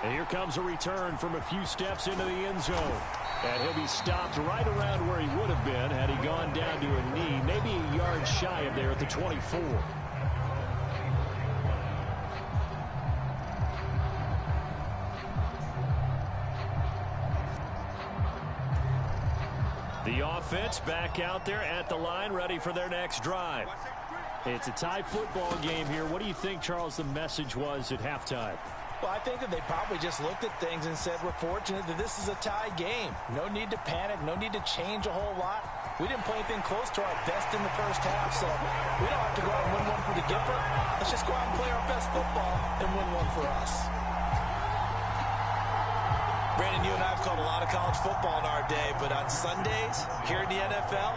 And here comes a return from a few steps into the end zone. And he'll be stopped right around where he would have been had he gone down to a knee, maybe a yard shy of there at the 24. The offense back out there at the line, ready for their next drive. It's a tie football game here. What do you think, Charles, the message was at halftime? Well, I think that they probably just looked at things and said, we're fortunate that this is a tie game. No need to panic, no need to change a whole lot. We didn't play anything close to our best in the first half, so we don't have to go out and win one for the Gipper. Let's just go out and play our best football and win one for us. Brandon, you and I have called a lot of college football in our day, but on Sundays here in the NFL,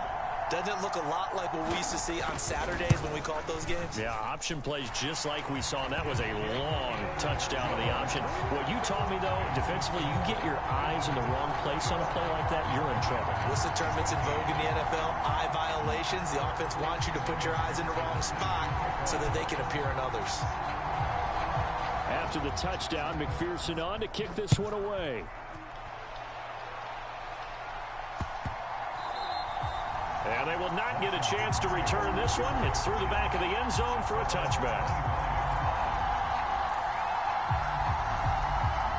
doesn't it look a lot like what we used to see on Saturdays when we called those games? Yeah, option plays just like we saw, and that was a long touchdown of the option. What you taught me, though, defensively, you get your eyes in the wrong place on a play like that, you're in trouble. What's the term that's in vogue in the NFL? Eye violations. The offense wants you to put your eyes in the wrong spot so that they can appear in others. After the touchdown, McPherson on to kick this one away. And they will not get a chance to return this one. It's through the back of the end zone for a touchback.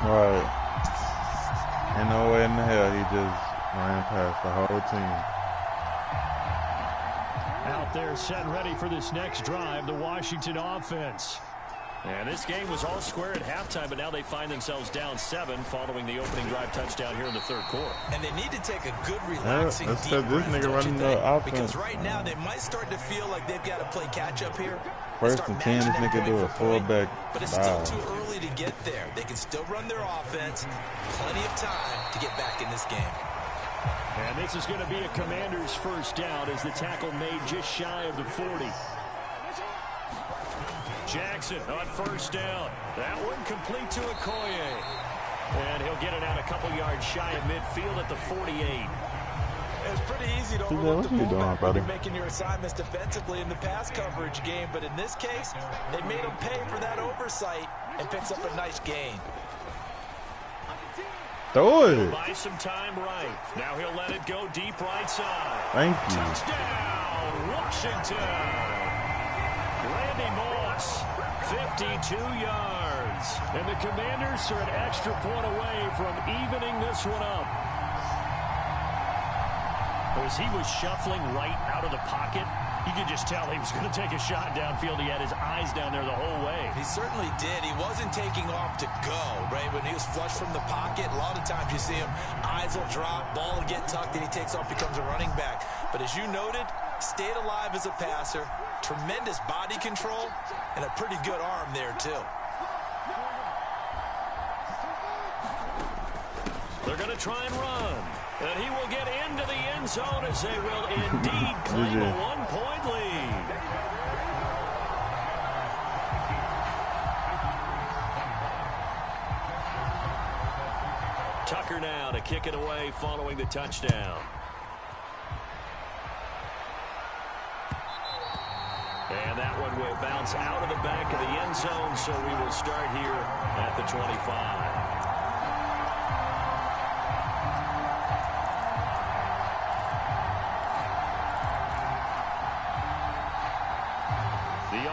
Right. Ain't no way in the hell he just ran past the whole team. Out there set and ready for this next drive, the Washington offense. And this game was all square at halftime, but now they find themselves down 7 following the opening drive touchdown here in the third quarter. And they need to take a good, relaxing, deep breath, this nigga running the offense. Because right now they might start to feel like they've got to play catch-up here. First and 10, this nigga do a fullback. But it's still too early to get there. They can still run their offense. Plenty of time to get back in this game. And this is going to be a Commanders first down as the tackle made just shy of the 40. Jackson on first down. That one complete to Okoye. And he'll get it out a couple yards shy of midfield at the 48. It's pretty easy to overlook the fullback when you're making your assignments defensively in the pass coverage game. But in this case, they made him pay for that oversight and picks up a nice gain. Throw it. He'll buy some time right. Now he'll let it go deep right side. Thank you. Touchdown, Washington. Randy Moss, 52 yards. And the Commanders are an extra point away from evening this one up. As he was shuffling right out of the pocket, you could just tell he was going to take a shot downfield. He had his eyes down there the whole way. He certainly did. He wasn't taking off to go, right? When he was flush from the pocket, a lot of times you see him, eyes will drop, ball will get tucked, and he takes off, becomes a running back. But as you noted, stayed alive as a passer, tremendous body control, and a pretty good arm there, too. They're going to try and run. And he will get into the end zone as they will indeed claim a one-point lead. Tucker now to kick it away following the touchdown. And that one will bounce out of the back of the end zone, so we will start here at the 25.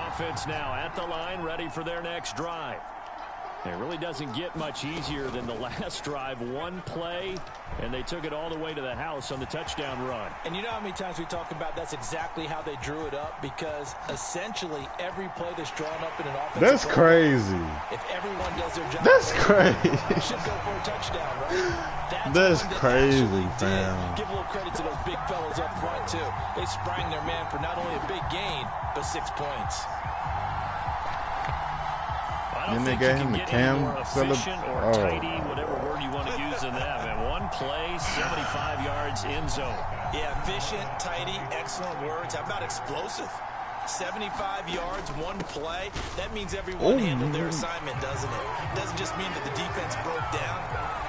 Offense now at the line, ready for their next drive. It really doesn't get much easier than the last drive. One play, and they took it all the way to the house on the touchdown run. And you know how many times we talk about that's exactly how they drew it up, because essentially every play that's drawn up in an offensive That's crazy. If everyone does their job, that's crazy. Should go for a touchdown, right? That's crazy, fam. Give a little credit to those big fellas up front too. They sprang their man for not only a big gain, but 6 points. And they gave him the cam efficient or tidy, whatever word you want to use in that. And one play, 75 yards in zone. Yeah, efficient, tidy, excellent words. How about explosive? 75 yards, one play. That means everyone handled their assignment, doesn't it? It doesn't just mean that the defense broke down.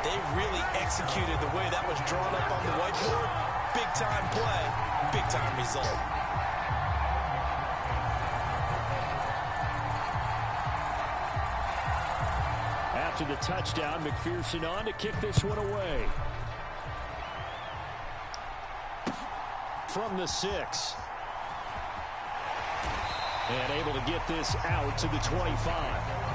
They really executed the way that was drawn up on the whiteboard. Big-time play, big-time result. After the touchdown, McPherson on to kick this one away. From the 6. And able to get this out to the 25.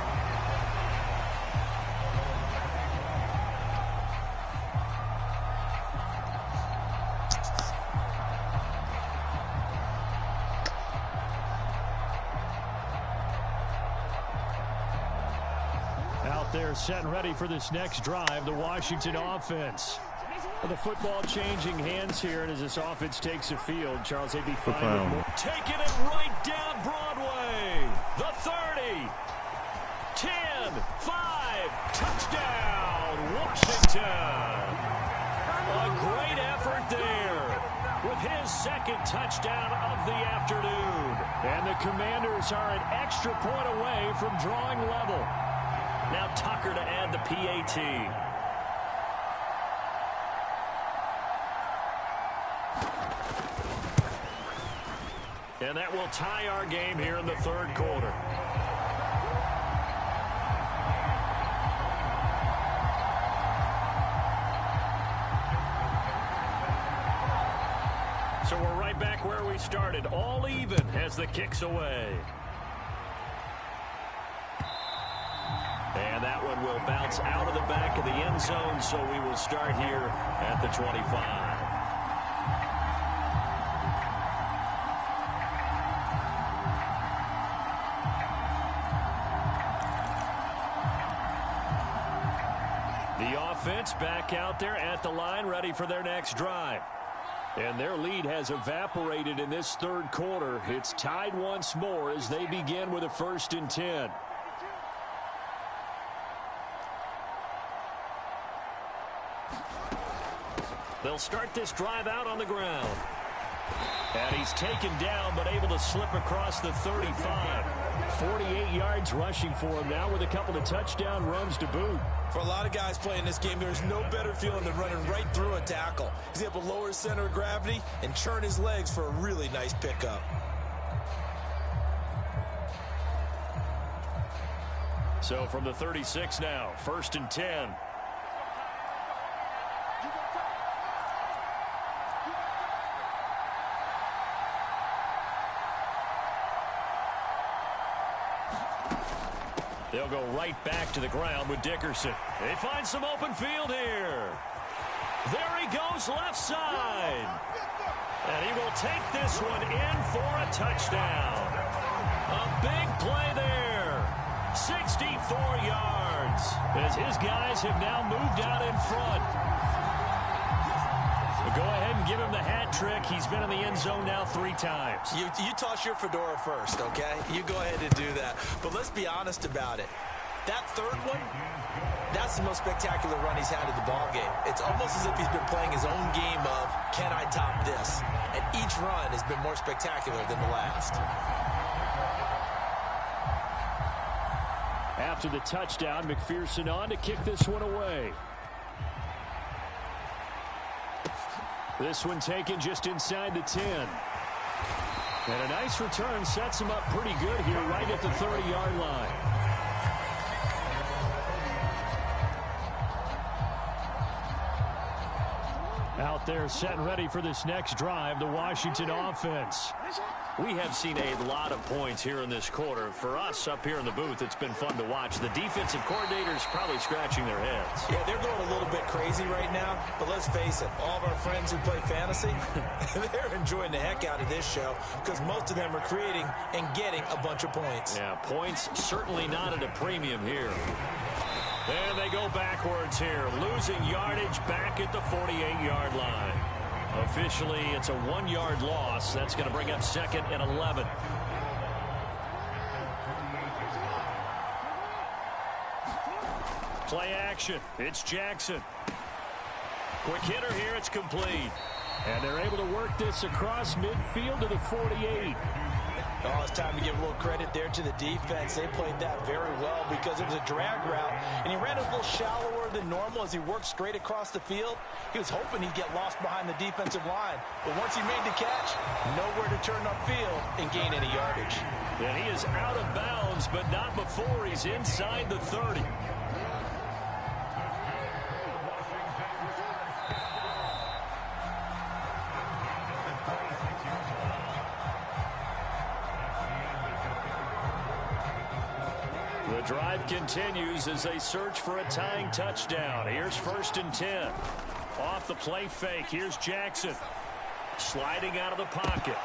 They're set and ready for this next drive, the Washington offense. Well, the football changing hands here, and as this offense takes the field, Charles, they'd be fine with more. Taking it right down Broadway. The 30. 10, 5, touchdown, Washington. A great effort there with his second touchdown of the afternoon. And the Commanders are an extra point away from drawing level. Now Tucker to add the PAT. And that will tie our game here in the third quarter. So we're right back where we started, all even as the kick's away. And that one will bounce out of the back of the end zone, so we will start here at the 25. The offense back out there at the line, ready for their next drive. And their lead has evaporated in this third quarter. It's tied once more as they begin with a 1st and 10. They'll start this drive out on the ground. And he's taken down, but able to slip across the 35. 48 yards rushing for him now with a couple of touchdown runs to boot. For a lot of guys playing this game, there's no better feeling than running right through a tackle. He's able to lower his center of gravity and churn his legs for a really nice pickup. So from the 36 now, 1st and 10. They'll go right back to the ground with Dickerson. They find some open field here. There he goes left side. And he will take this one in for a touchdown. A big play there. 64 yards as his guys have now moved out in front. We'll go ahead and give him the hat trick. He's been in the end zone now 3 times. You toss your fedora first, okay? You go ahead and do that. But let's be honest about it. That third one, that's the most spectacular run he's had in the ballgame. It's almost as if he's been playing his own game of, can I top this? And each run has been more spectacular than the last. After the touchdown, McPherson on to kick this one away. This one taken just inside the 10. And a nice return sets him up pretty good here right at the 30-yard line. Out there set and ready for this next drive, the Washington offense. We have seen a lot of points here in this quarter. For us up here in the booth, it's been fun to watch. The defensive coordinators probably scratching their heads. Yeah, they're going a little bit crazy right now, but let's face it, all of our friends who play fantasy, they're enjoying the heck out of this show because most of them are creating and getting a bunch of points. Yeah, points certainly not at a premium here. And they go backwards here, losing yardage back at the 48-yard line. Officially, it's a 1-yard loss. That's going to bring up 2nd and 11. Play action. It's Jackson. Quick hitter here. It's complete. And they're able to work this across midfield to the 48. Oh, it's time to give a little credit there to the defense. They played that very well because it was a drag route, and he ran a little shallower than normal as he worked straight across the field. He was hoping he'd get lost behind the defensive line, but once he made the catch, nowhere to turn upfield and gain any yardage. And he is out of bounds, but not before he's inside the 30. The drive continues as they search for a tying touchdown. Here's 1st and 10. Off the play fake. Here's Jackson. Sliding out of the pocket.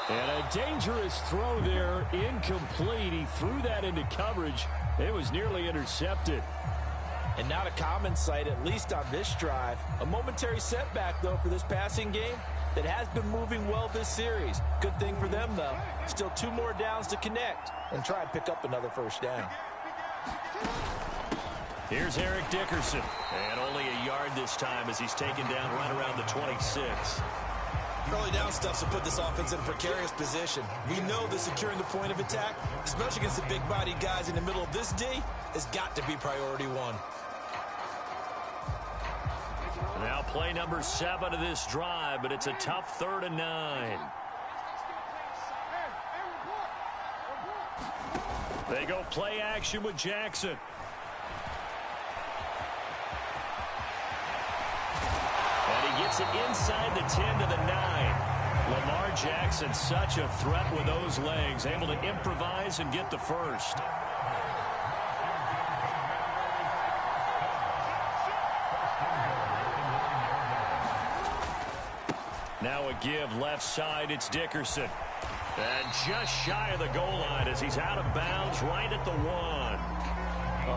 And a dangerous throw there. Incomplete. He threw that into coverage. It was nearly intercepted. And not a common sight, at least on this drive. A momentary setback, though, for this passing game that has been moving well this series. Good thing for them, though. Still 2 more downs to connect and try and pick up another 1st down. Here's Eric Dickerson. And only a yard this time as he's taken down right around the 26. Early down stuffs will put this offense in a precarious position. We know that securing the point of attack, especially against the big-bodied guys in the middle of this D, has got to be priority 1. Now play number 7 of this drive, but it's a tough 3rd and 9. They go play action with Jackson. And he gets it inside the 10 to the 9. Lamar Jackson, such a threat with those legs, able to improvise and get the 1st. Now a give left side, it's Dickerson. And just shy of the goal line as he's out of bounds right at the 1.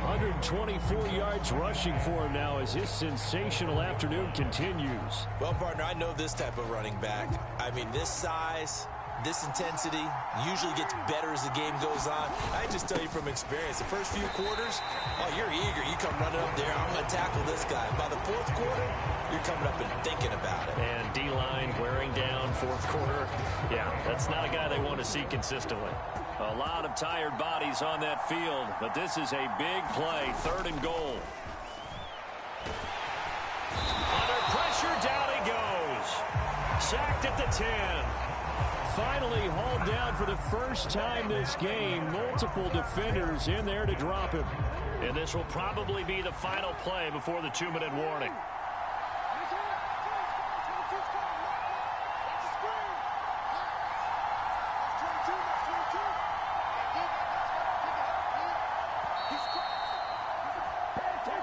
124 yards rushing for him now as his sensational afternoon continues. Well, partner, I know this type of running back. I mean, this size, this intensity usually gets better as the game goes on. I just tell you from experience, the first few quarters, oh, you're eager. You come running up there, I'm going to tackle this guy. By the fourth quarter, you're coming up and thinking about it. And D-line wearing down fourth quarter. Yeah, that's not a guy they want to see consistently. A lot of tired bodies on that field, but this is a big play, 3rd and goal. Under pressure, down he goes. Sacked at the 10. Finally hauled down for the first time this game. Multiple defenders in there to drop him. And this will probably be the final play before the 2-minute warning.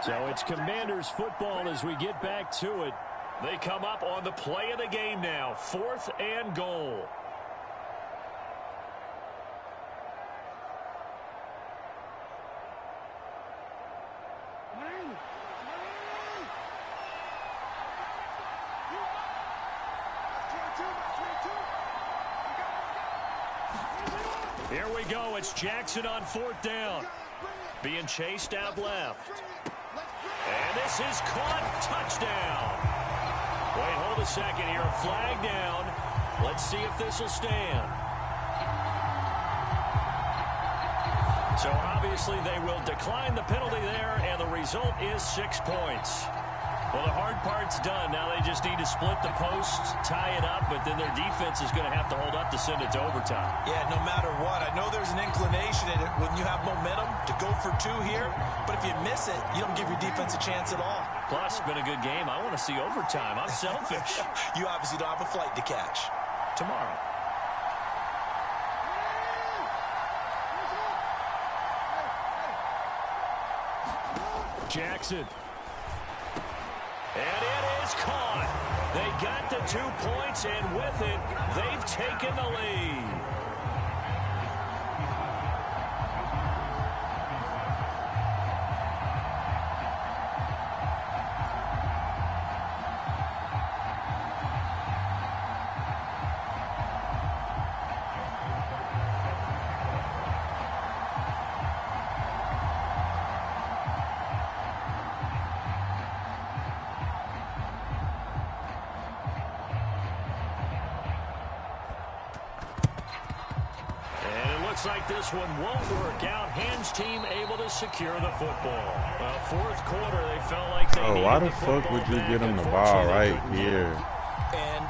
So it's Commanders football as we get back to it. They come up on the play of the game now. 4th and goal. Here we go. It's Jackson on 4th down. Being chased out left. And this is caught. Touchdown. Wait, hold a second here. Flag down. Let's see if this will stand. So obviously they will decline the penalty there, and the result is 6 points. Well, the hard part's done. Now they just need to split the posts, tie it up, but then their defense is going to have to hold up to send it to overtime. Yeah, no matter what. I know there's an inclination in it when you have momentum to go for 2 here, but if you miss it, you don't give your defense a chance at all. Plus, it's been a good game. I want to see overtime. I'm selfish. You obviously don't have a flight to catch. Tomorrow. Jackson. And it is caught. They got the 2 points, and with it, they've taken the lead. Looks like this one won't work out. Hens team able to secure the football. Well, 4th quarter, they felt like they needed why the the fuck would you back. get him the ball right here? And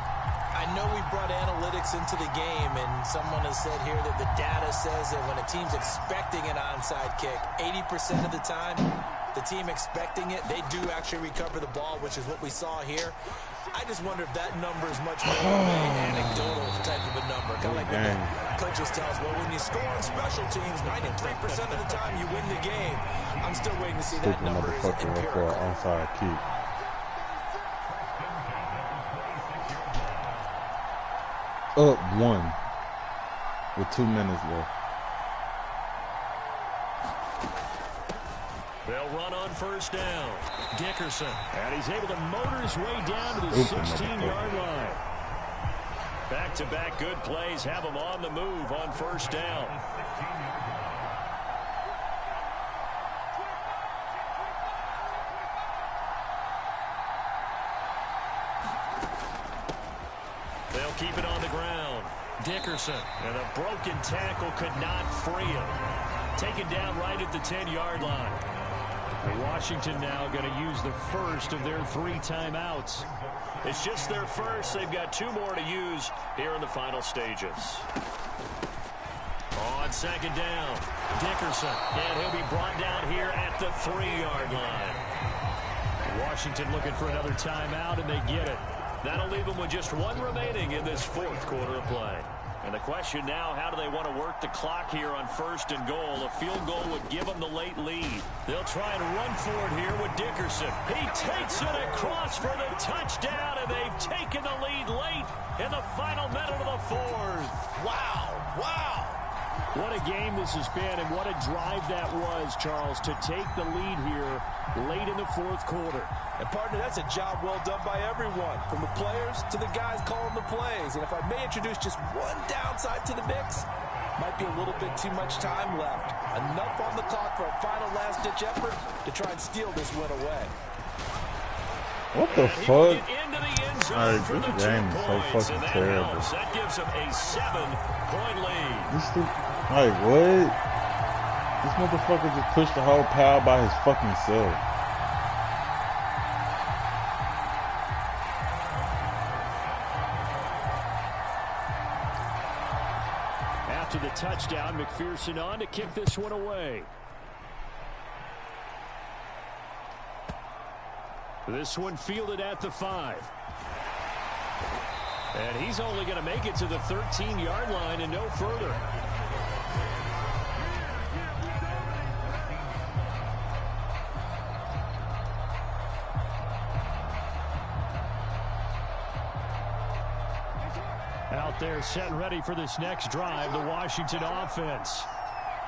I know we brought analytics into the game, and someone has said here that the data says that when a team's expecting an onside kick, 80% of the time, the team expecting it, they do actually recover the ball, which is what we saw here. I just wonder if that number is much more of an anecdotal type of a number. Kind of like when the coaches tell us, well, when you score on special teams, 93% of the time you win the game. I'm still waiting to see that number is empirical. For an onside kick. Up 1 with 2 minutes left. They'll run on 1st down. Dickerson. And he's able to motor his way down to the 16-yard line. Back-to-back good plays have him on the move on 1st down. They'll keep it on the ground. Dickerson. And a broken tackle could not free him. Taken down right at the 10-yard line. Washington now going to use the first of their 3 timeouts. It's just their first. They've got 2 more to use here in the final stages. On 2nd down, Dickerson. And he'll be brought down here at the 3-yard line. Washington looking for another timeout, and they get it. That'll leave them with just 1 remaining in this 4th quarter of play. And the question now, how do they want to work the clock here on 1st and goal? A field goal would give them the late lead. They'll try and run for it here with Dickerson. He takes it across for the touchdown, and they've taken the lead late in the final minute of the 4th. Wow, wow. What a game this has been, and what a drive that was, Charles, to take the lead here late in the fourth quarter. And, partner, that's a job well done by everyone, from the players to the guys calling the plays. And if I may introduce just one downside to the mix, might be a little bit too much time left. Enough on the clock for a final last-ditch effort to try and steal this win away. What the fuck? Into the end zone Alright, for this the game 2 is so points, fucking and that terrible. helps. That gives them a 7-point lead. Like, what? This motherfucker just pushed the whole pile by his fucking self. After the touchdown, McPherson on to kick this one away. This one fielded at the 5. And he's only going to make it to the 13-yard line and no further. Out there set and ready for this next drive, the Washington offense.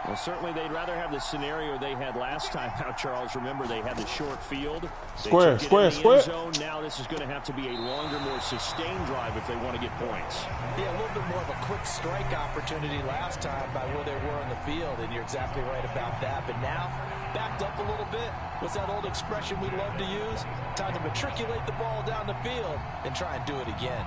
Well, certainly they'd rather have the scenario they had last time out, Charles. Remember, they had the short field. Square. Zone. Now this is going to have to be a longer, more sustained drive if they want to get points. Yeah, a little bit more of a quick strike opportunity last time by where they were in the field, and you're exactly right about that. But now, backed up a little bit. What's that old expression we love to use? Time to matriculate the ball down the field and try and do it again.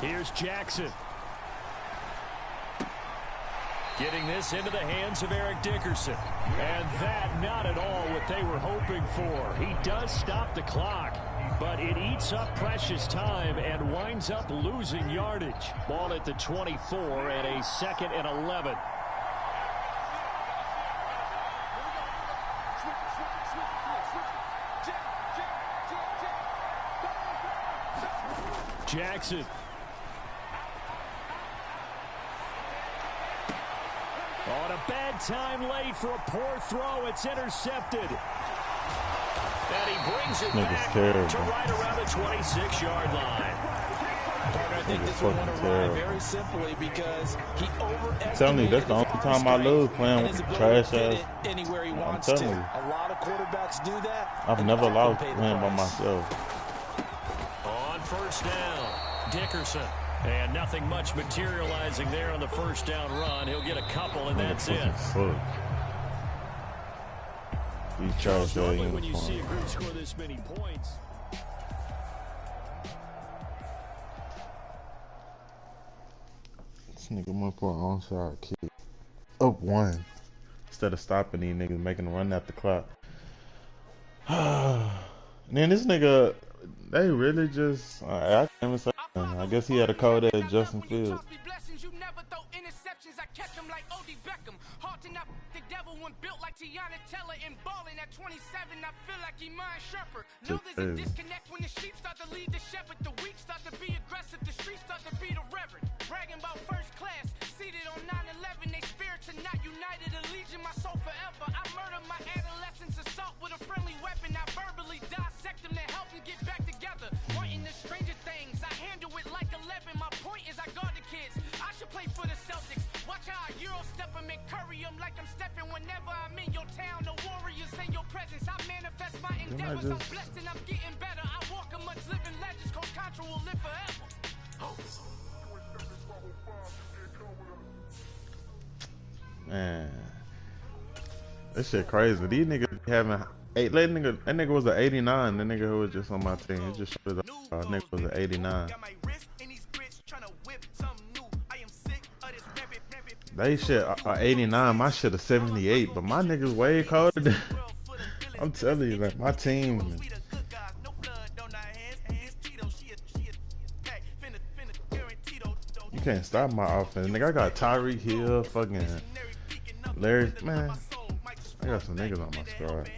Here's Jackson. Getting this into the hands of Eric Dickerson. And that not at all what they were hoping for. He does stop the clock, but it eats up precious time and winds up losing yardage. Ball at the 24 and a 2nd and 11. Jackson. On a bad time late for a poor throw. It's intercepted. And he brings it back to right around the 26-yard line. I think this one went awry very simply because he overestimated. Tell me, that's the only time I lose playing with trash ass. Anywhere he wants I'm to. telling you. A lot of quarterbacks do that. I've never lost playing by myself. On first down, Dickerson. And nothing much materializing there on the first down run. He'll get a couple, and that's it. These trash Normally when you see a group score this many points. This nigga went for an onside kick. Up 1. Instead of stopping these niggas, making them run out the clock. And then this nigga, they really just, I can't even say nothing. I guess he had a code at Justin Fields. I catch him like O.D. Beckham. Halting up the devil when built like Tiana Teller and balling at 27. I feel like Iman Shumpert. No, there's a disconnect when the sheep start to lead the shepherd. The weak start to be aggressive. The streets start to be the reverend. Bragging about first class. Seated on 9/11. They spirits are not united. A legion, my soul forever. I murder my adolescence. Assault with a friendly weapon. I verbally dissect them to help them get back together. Wanting the stranger things. I handle it like 11. My point is I guard the kids. I should play for the Celtics. Watch how I Euro step them and curry them like I'm stepping whenever I'm in your town. The warriors in your presence. I manifest my endeavors. I'm blessed and I'm getting better. I walk amongst living legends. Coach Contra will live forever. Man, this shit crazy. These niggas having that nigga was an 89. The nigga who was just on my team, he just showed it up. That nigga was an 89. They shit 89. My shit a 78, but my niggas way colder than. I'm telling you, like my team. You can't stop my offense, nigga. I got Tyreek Hill, fucking Larry. Man, I got some niggas on my squad.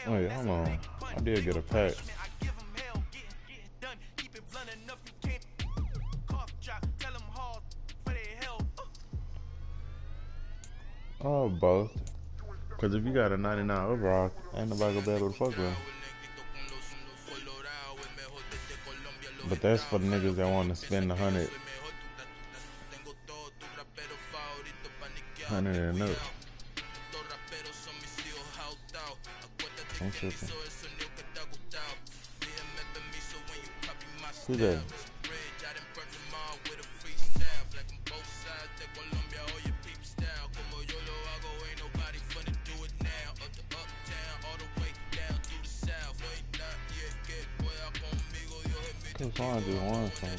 Wait, hold on. I did get a pack. Oh, both. Because if you got a 99 overall, ain't nobody gonna be able to fuck with him. But that's for the niggas that want to spend 100 and up. I'm tripping. Who's that? What's wrong with this one song?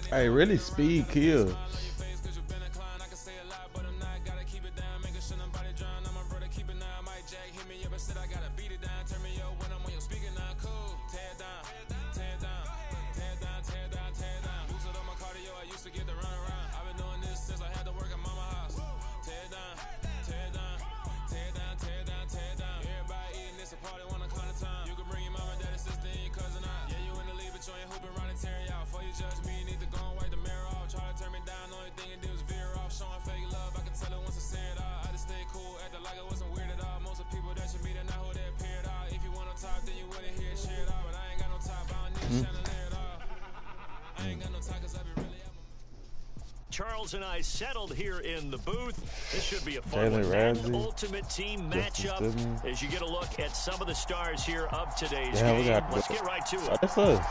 Hey, really speed kills. Charles and I settled here in the booth. This should be a fun ultimate team matchup as you get a look at some of the stars here of today's game. Let's get right to it. That's us.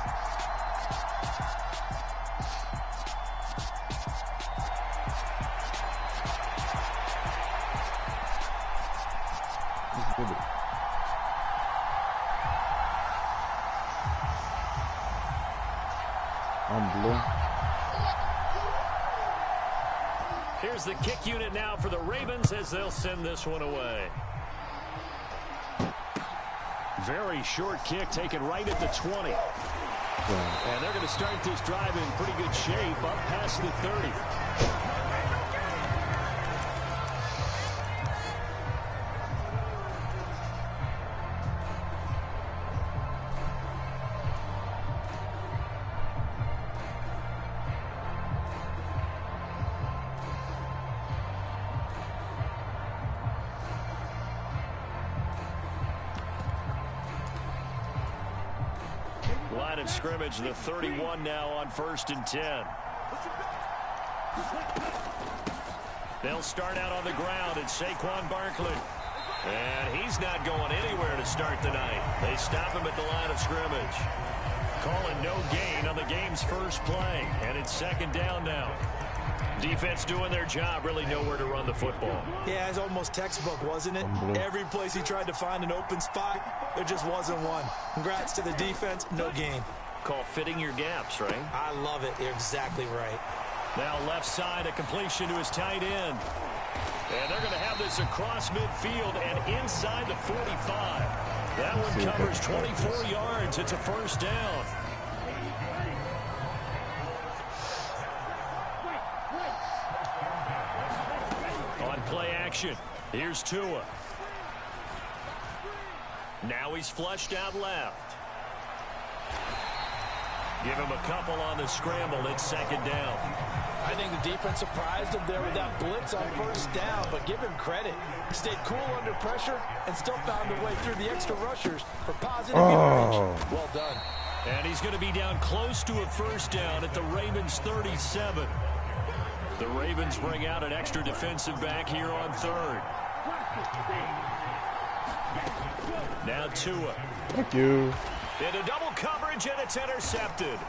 I'm blue. Here's the kick unit now for the Ravens as they'll send this one away. Very short kick taken right at the 20. And they're going to start this drive in pretty good shape up past the 30. Line of scrimmage, the 31 now on 1st and 10. They'll start out on the ground, and Saquon Barkley. And he's not going anywhere to start the night. They stop him at the line of scrimmage. Calling no gain on the game's first play, and it's 2nd down now. Defense doing their job, really nowhere to run the football. Yeah, it's almost textbook, wasn't it? Every place he tried to find an open spot, there just wasn't one. Congrats to the defense, no gain. Call fitting your gaps, right? I love it. You're exactly right. Now left side, a completion to his tight end. And they're going to have this across midfield and inside the 45. That one covers 24 yards. It's a 1st down. On play action, here's Tua. Now he's flushed out left. Give him a couple on the scramble. It's second down. I think the defense surprised him there with that blitz on first down, but give him credit. He stayed cool under pressure and still found a way through the extra rushers for positive yardage. Well done. And he's going to be down close to a first down at the Ravens 37. The Ravens bring out an extra defensive back here on third. Now Tua. Thank you. Into double coverage, and it's intercepted.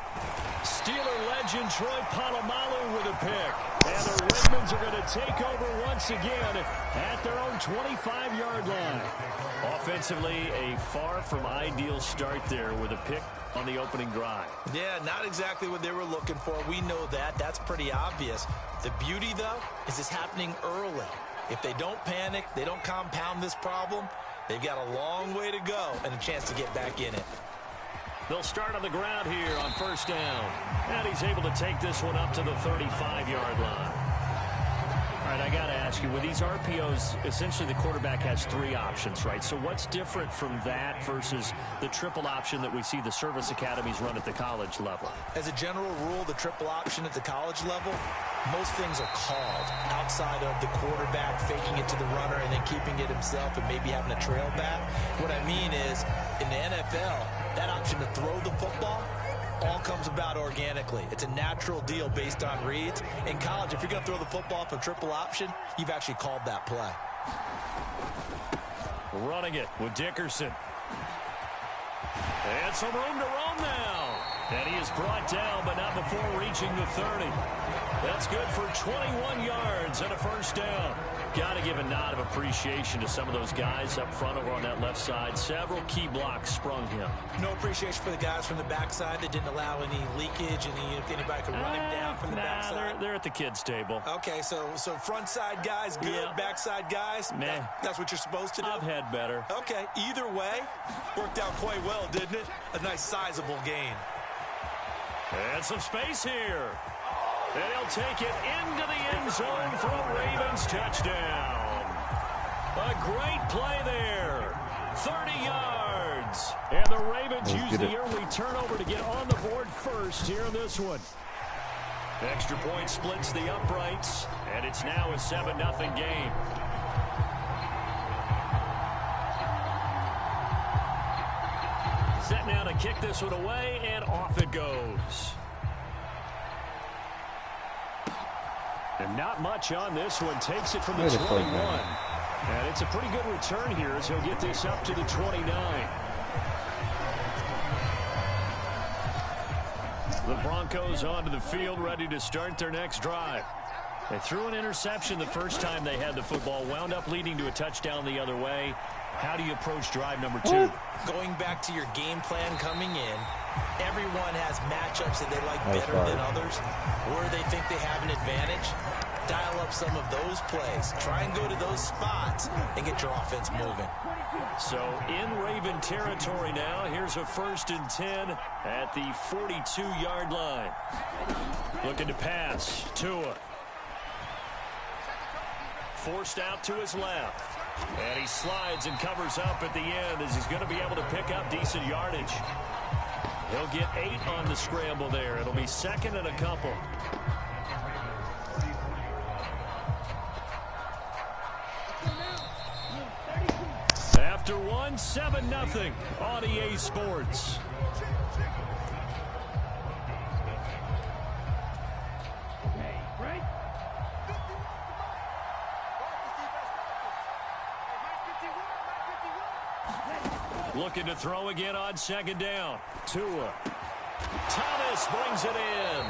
Steeler legend Troy Polamalu with a pick. And the Ravens are going to take over once again at their own 25-yard line. Offensively, a far from ideal start there with a pick on the opening drive. Yeah, not exactly what they were looking for. We know that. That's pretty obvious. The beauty, though, is it's happening early. If they don't panic, they don't compound this problem, they've got a long way to go and a chance to get back in it. They'll start on the ground here on first down. And he's able to take this one up to the 35-yard line. All right, I got to ask you, with these RPOs, essentially the quarterback has three options, right? So what's different from that versus the triple option that we see the service academies run at the college level? As a general rule, the triple option at the college level, most things are called outside of the quarterback faking it to the runner and then keeping it himself and maybe having a trail back. What I mean is, in the NFL, that option to throw the football all comes about organically. It's a natural deal based on reads. In college, if you're going to throw the football for triple option, you've actually called that play. Running it with Dickerson. And some room to roam now. And he is brought down, but not before reaching the 30. That's good for 21 yards and a first down. Got to give a nod of appreciation to some of those guys up front over on that left side. Several key blocks sprung him. No appreciation for the guys from the backside that didn't allow any leakage and anybody could run him down from the backside. They're at the kids' table. Okay, so front side guys good, Yeah. Backside guys, that's what you're supposed to do? I've had better. Okay, either way, worked out quite well, didn't it? A nice sizable gain. And some space here. And he'll take it into the end zone for a Ravens touchdown. A great play there. 30 yards. And the Ravens use the early turnover to get on the board first here in this one. Extra point splits the uprights, and it's now a 7-0 game. Set now to kick this one away, and off it goes. And not much on this one. Takes it from the 21. And it's a pretty good return here as he'll get this up to the 29. The Broncos onto the field, ready to start their next drive. They threw an interception the first time they had the football, wound up leading to a touchdown the other way. How do you approach drive number 2? Going back to your game plan coming in, everyone has matchups that they like better than others, where they think they have an advantage. Dial up some of those plays. Try and go to those spots and get your offense moving. So in Raven territory now, here's a 1st and 10 at the 42-yard line. Looking to pass. Tua. Forced out to his left. And he slides and covers up at the end as he's going to be able to pick up decent yardage. He'll get 8 on the scramble there. It'll be second and a couple. After one, 7-0 on EA Sports. Looking to throw again on second down. Tua. Thomas brings it in.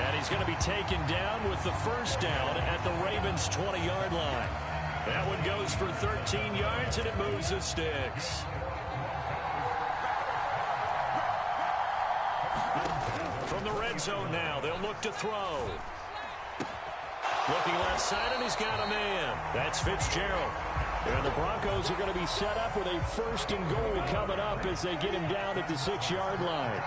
And he's going to be taken down with the first down at the Ravens' 20-yard line. That one goes for 13 yards, and it moves the sticks. From the red zone now, they'll look to throw. Looking left side, and he's got a man. That's Fitzgerald. And the Broncos are going to be set up with a 1st and goal coming up as they get him down at the 6-yard line.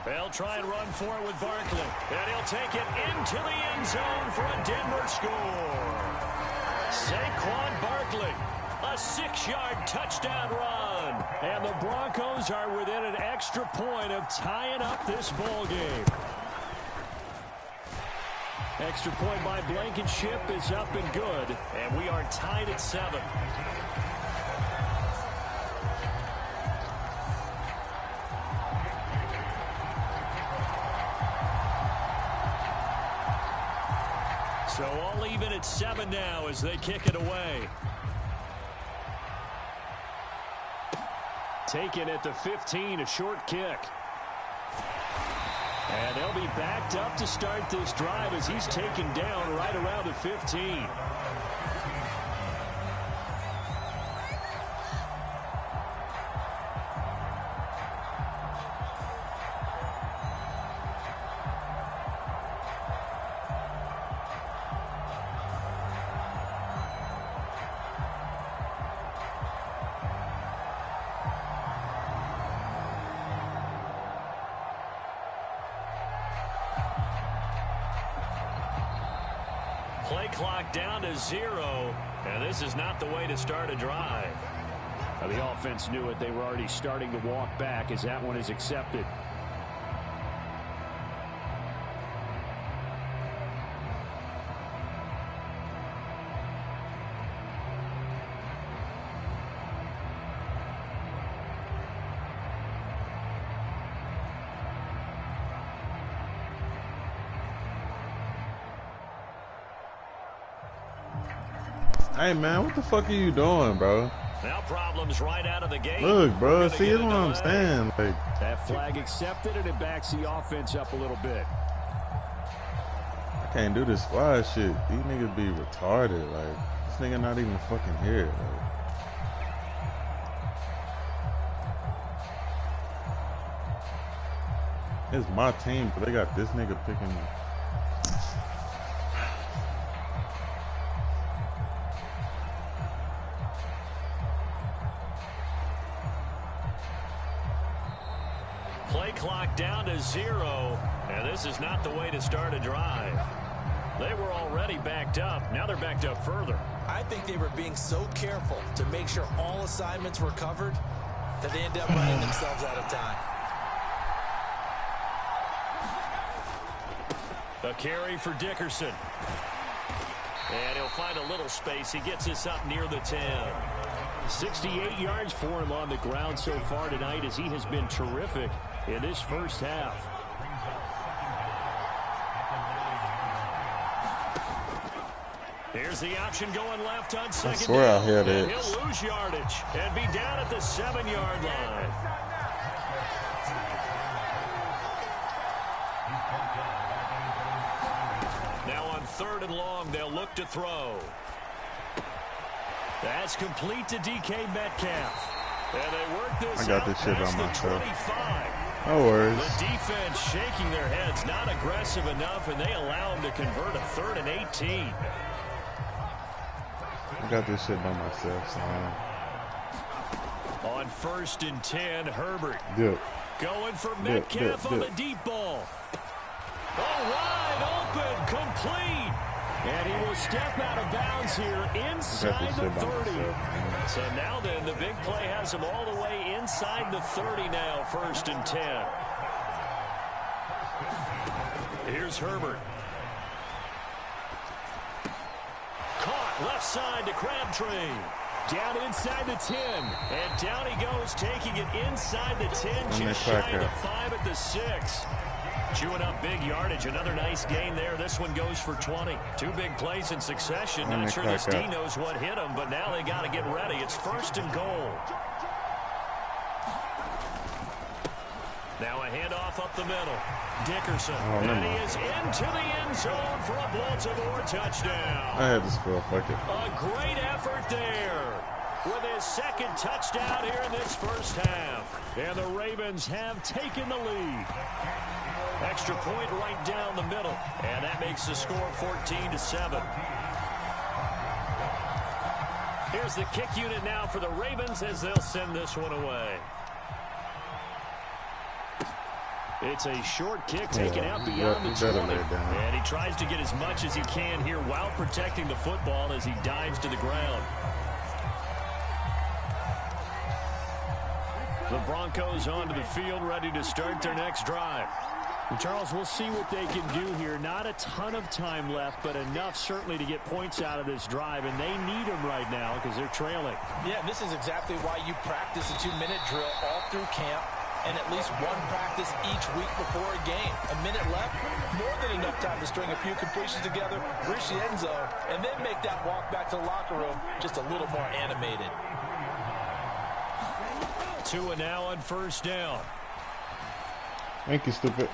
They'll try and run for it with Barkley. And he'll take it into the end zone for a Denver score. Saquon Barkley, a 6-yard touchdown run. And the Broncos are within an extra point of tying up this ball game. Extra point by Blankenship is up and good. And we are tied at 7. So all even at 7 now as they kick it away. Taken at the 15, a short kick. And they'll be backed up to start this drive as he's taken down right around the 15. Play clock down to 0, and this is not the way to start a drive. Now, the offense knew it. They were already starting to walk back as that one is accepted. Hey, man, what the fuck are you doing, bro? Now problems right out of the gate. Look, bro, see, that's what I'm saying. Like, that flag accepted, and it backs the offense up a little bit. I can't do this squad shit. These niggas be retarded. Like, this nigga not even fucking here. Like, it's my team, but they got this nigga picking me. Play clock down to 0, and this is not the way to start a drive. They were already backed up. Now they're backed up further. I think they were being so careful to make sure all assignments were covered that they ended up running themselves out of time. A carry for Dickerson. And he'll find a little space. He gets us up near the 10. 68 yards for him on the ground so far tonight as he has been terrific in this first half. Here's the option going left on second. I swear I hear and this. he'll lose yardage and be down at the 7-yard line. Now on 3rd and long, they'll look to throw. That's complete to DK Metcalf. And they work this I got out this shit past by the myself. 25. No worries. The defense shaking their heads, not aggressive enough, and they allow them to convert a 3rd and 18. I got this shit by myself, son. On 1st and 10, Herbert. Dip. Going for Metcalf on the deep ball. Oh, wide open, complete. And he will step out of bounds here inside the 30. So now then, the big play has him all the way inside the 30 now, 1st and 10. Here's Herbert. Caught left side to Crabtree. Down inside the 10. And down he goes, taking it inside the 10, just shy of the 5 at the 6. Chewing up big yardage. Another nice gain there. This one goes for 20. 2 big plays in succession. Not sure this D knows what hit him, but now they got to get ready. It's 1st and goal. Now a handoff up the middle. Dickerson. And he is into the end zone for a Baltimore touchdown. I had to score. Fuck it. A great effort there with his 2nd touchdown here in this first half. And the Ravens have taken the lead. Extra point right down the middle. And that makes the score 14-7. Here's the kick unit now for the Ravens as they'll send this one away. It's a short kick taken out beyond the 20. And he tries to get as much as he can here while protecting the football as he dives to the ground. The Broncos onto the field, ready to start their next drive. And Charles, we'll see what they can do here. Not a ton of time left, but enough certainly to get points out of this drive, and they need them right now because they're trailing. Yeah, this is exactly why you practice a 2-minute drill all through camp and at least one practice each week before a game. A minute left, more than enough time to string a few completions together, reach the end zone, and then make that walk back to the locker room just a little more animated. Tua now on first down. Thank you, stupid.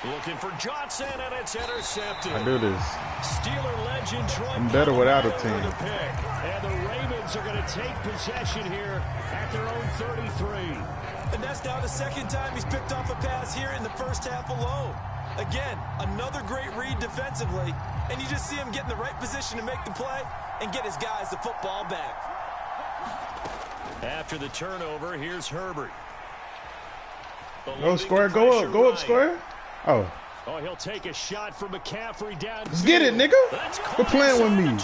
Looking for Johnson, and it's intercepted. I do this. Steeler legend Troy. I'm better without a team. And the Ravens are going to take possession here at their own 33. And that's now the second time he's picked off a pass here in the first half alone. Again, another great read defensively, and you just see him get in the right position to make the play and get his guys the football back. After the turnover, here's Herbert. Go square, go up square. Oh. Oh, he'll take a shot from McCaffrey down. Let's get it, nigga. Quit playing with me.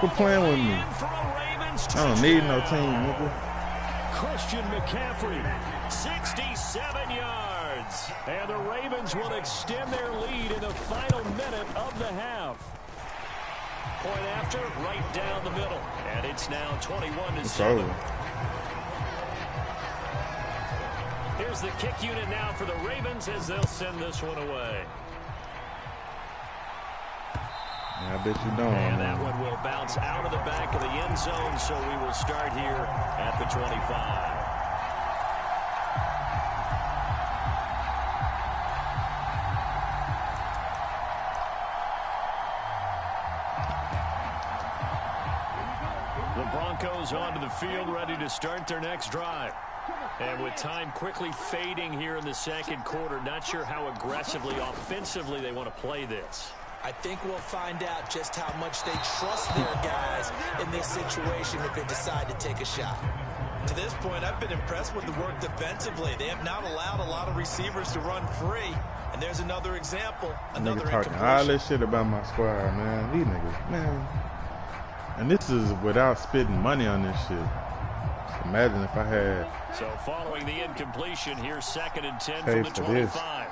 Quit playing with me. I don't need no team, nigga. Christian McCaffrey, 67 yards. And the Ravens will extend their lead in the final minute of the half. Point after, right down the middle. And it's now 21-7. Here's the kick unit now for the Ravens as they'll send this one away. Yeah, I bet you don't. And that one will bounce out of the back of the end zone, so we will start here at the 25. The Broncos onto the field, ready to start their next drive. And with time quickly fading here in the second quarter, not sure how aggressively, offensively they want to play this. I think we'll find out just how much they trust their guys in this situation if they decide to take a shot. To this point, I've been impressed with the work defensively. They have not allowed a lot of receivers to run free. And there's another example. Another talking all this shit about my squad, man. These niggas, man. And this is without spending money on this shit. Imagine if I had. So following the incompletion, here's 2nd and 10 from the 25.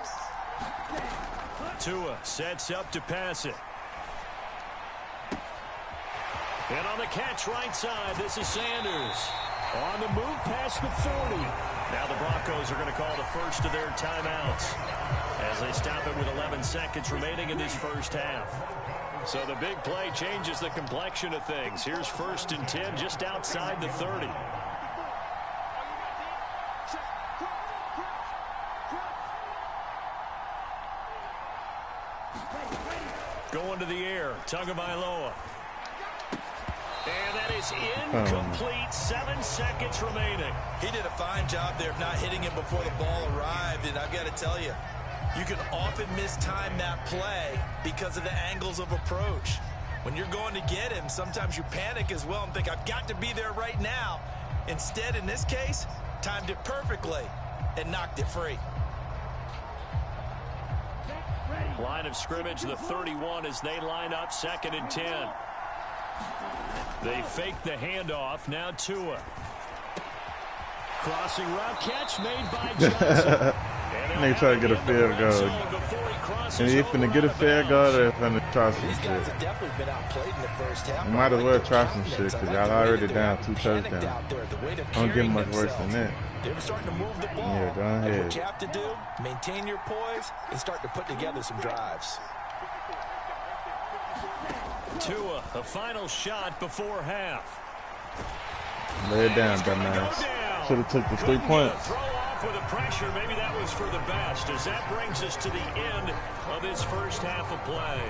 Tua sets up to pass it. And on the catch right side, this is Sanders. On the move past the 40. Now the Broncos are going to call the first of their timeouts as they stop it with 11 seconds remaining in this first half. So the big play changes the complexion of things. Here's 1st and 10 just outside the 30. Going to the air, Tagovailoa. And that is incomplete. 7 seconds remaining. He did a fine job there of not hitting him before the ball arrived. And I've got to tell you, you can often mistime that play because of the angles of approach. When you're going to get him, sometimes you panic as well and think, I've got to be there right now. Instead, in this case, timed it perfectly and knocked it free. Line of scrimmage, the 31 as they line up 2nd and 10. They fake the handoff. Now Tua. Crossing route catch made by Johnson. They try to get a field goal. And if finna get a field goal, they're finna try some shit. You might as well try some shit because y'all already down 2 touchdowns. Don't get much worse than that. They're starting to move the ball. Yeah, go ahead. What you have to do, maintain your poise and start to put together some drives. Tua, a final shot before half. Lay it down, dumbass. Should have took the 3 points. Throw off with the pressure. Maybe that was for the best, as that brings us to the end of this first half of play.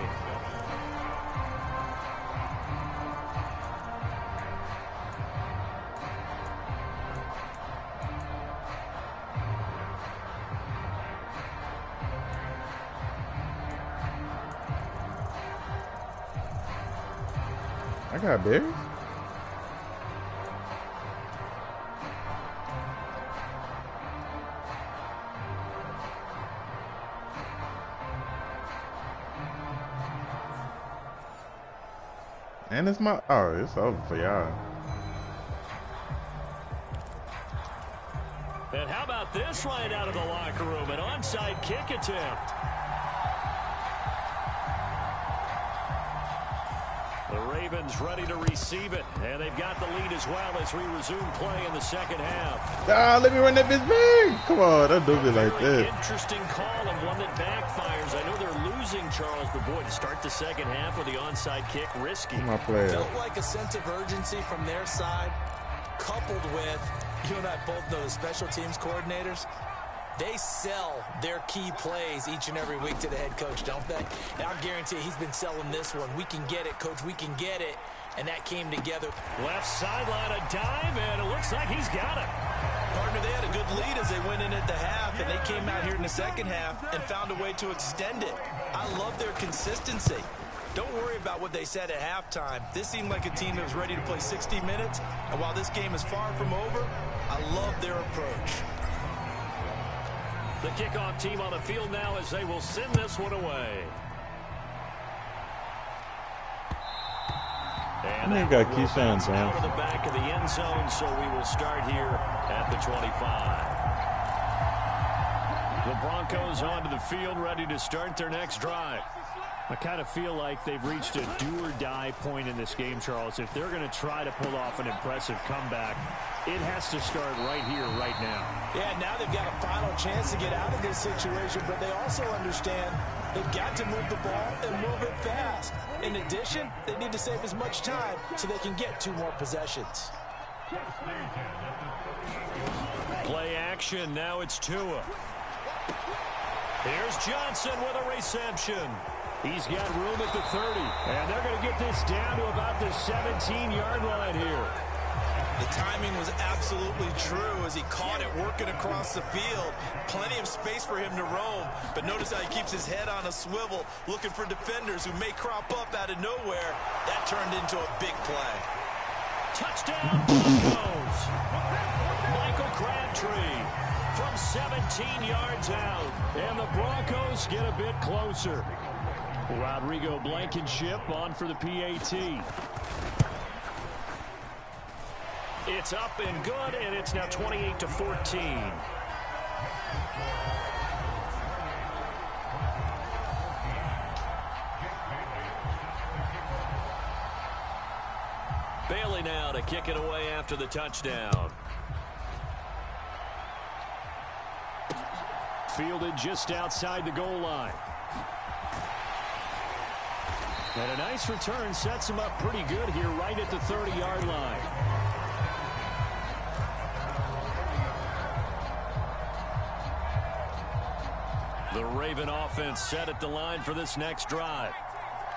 I got big. And it's my, oh, it's over for y'all. And how about this right out of the locker room? An onside kick attempt. The Ravens ready to receive it, and they've got the lead as well as we resume play in the second half. Ah, let me run that bitch big. Come on, don't do me like that. Interesting call and one that backfires. I know they're losing, Charles, but boy, to start the second half with the onside kick, risky. My player. Felt like a sense of urgency from their side, coupled with, you and I both know the special teams coordinators, they sell their key plays each and every week to the head coach, don't they? And I guarantee he's been selling this one. We can get it, coach. We can get it. And that came together. Left sideline, a dive, and it looks like he's got it. Partner, they had a good lead as they went in at the half, and they came out here in the second half and found a way to extend it. I love their consistency. Don't worry about what they said at halftime. This seemed like a team that was ready to play 60 minutes, and while this game is far from over, I love their approach. The kickoff team on the field now as they will send this one away. And I got Keyshawn out of the back of the end zone, so we will start here at the 25. The Broncos onto the field, ready to start their next drive. I kind of feel like they've reached a do-or-die point in this game, Charles. If they're going to try to pull off an impressive comeback, it has to start right here, right now. Yeah, now they've got a final chance to get out of this situation, but they also understand they've got to move the ball and move it fast. In addition, they need to save as much time so they can get 2 more possessions. Play action. Now it's Tua. Here's Johnson with a reception. He's got room at the 30, and they're going to get this down to about the 17-yard line here. The timing was absolutely true as he caught it working across the field. Plenty of space for him to roam, but notice how he keeps his head on a swivel, looking for defenders who may crop up out of nowhere. That turned into a big play. Touchdown, Broncos. Michael Crabtree from 17 yards out, and the Broncos get a bit closer. Rodrigo Blankenship on for the PAT. It's up and good, and it's now 28-14. Bailey now to kick it away after the touchdown. Fielded just outside the goal line. And a nice return sets him up pretty good here right at the 30-yard line. The Raven offense set at the line for this next drive.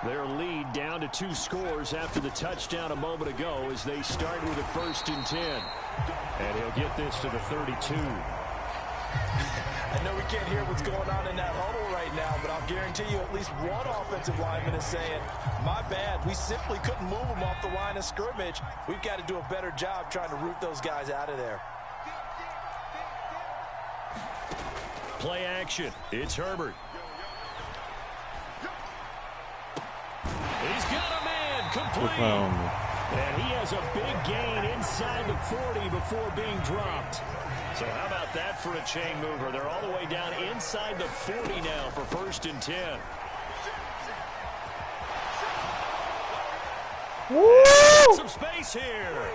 Their lead down to 2 scores after the touchdown a moment ago as they start with a 1st and 10. And he'll get this to the 32. I know we can't hear what's going on in that huddle right now, but I'll guarantee you at least one offensive lineman is saying, my bad, we simply couldn't move them off the line of scrimmage. We've got to do a better job trying to root those guys out of there. Play action. It's Herbert. He's got a man complete. And he has a big gain inside the 40 before being dropped. So how about that for a chain mover? They're all the way down inside the 40 now for 1st and 10. Woo! Some space here.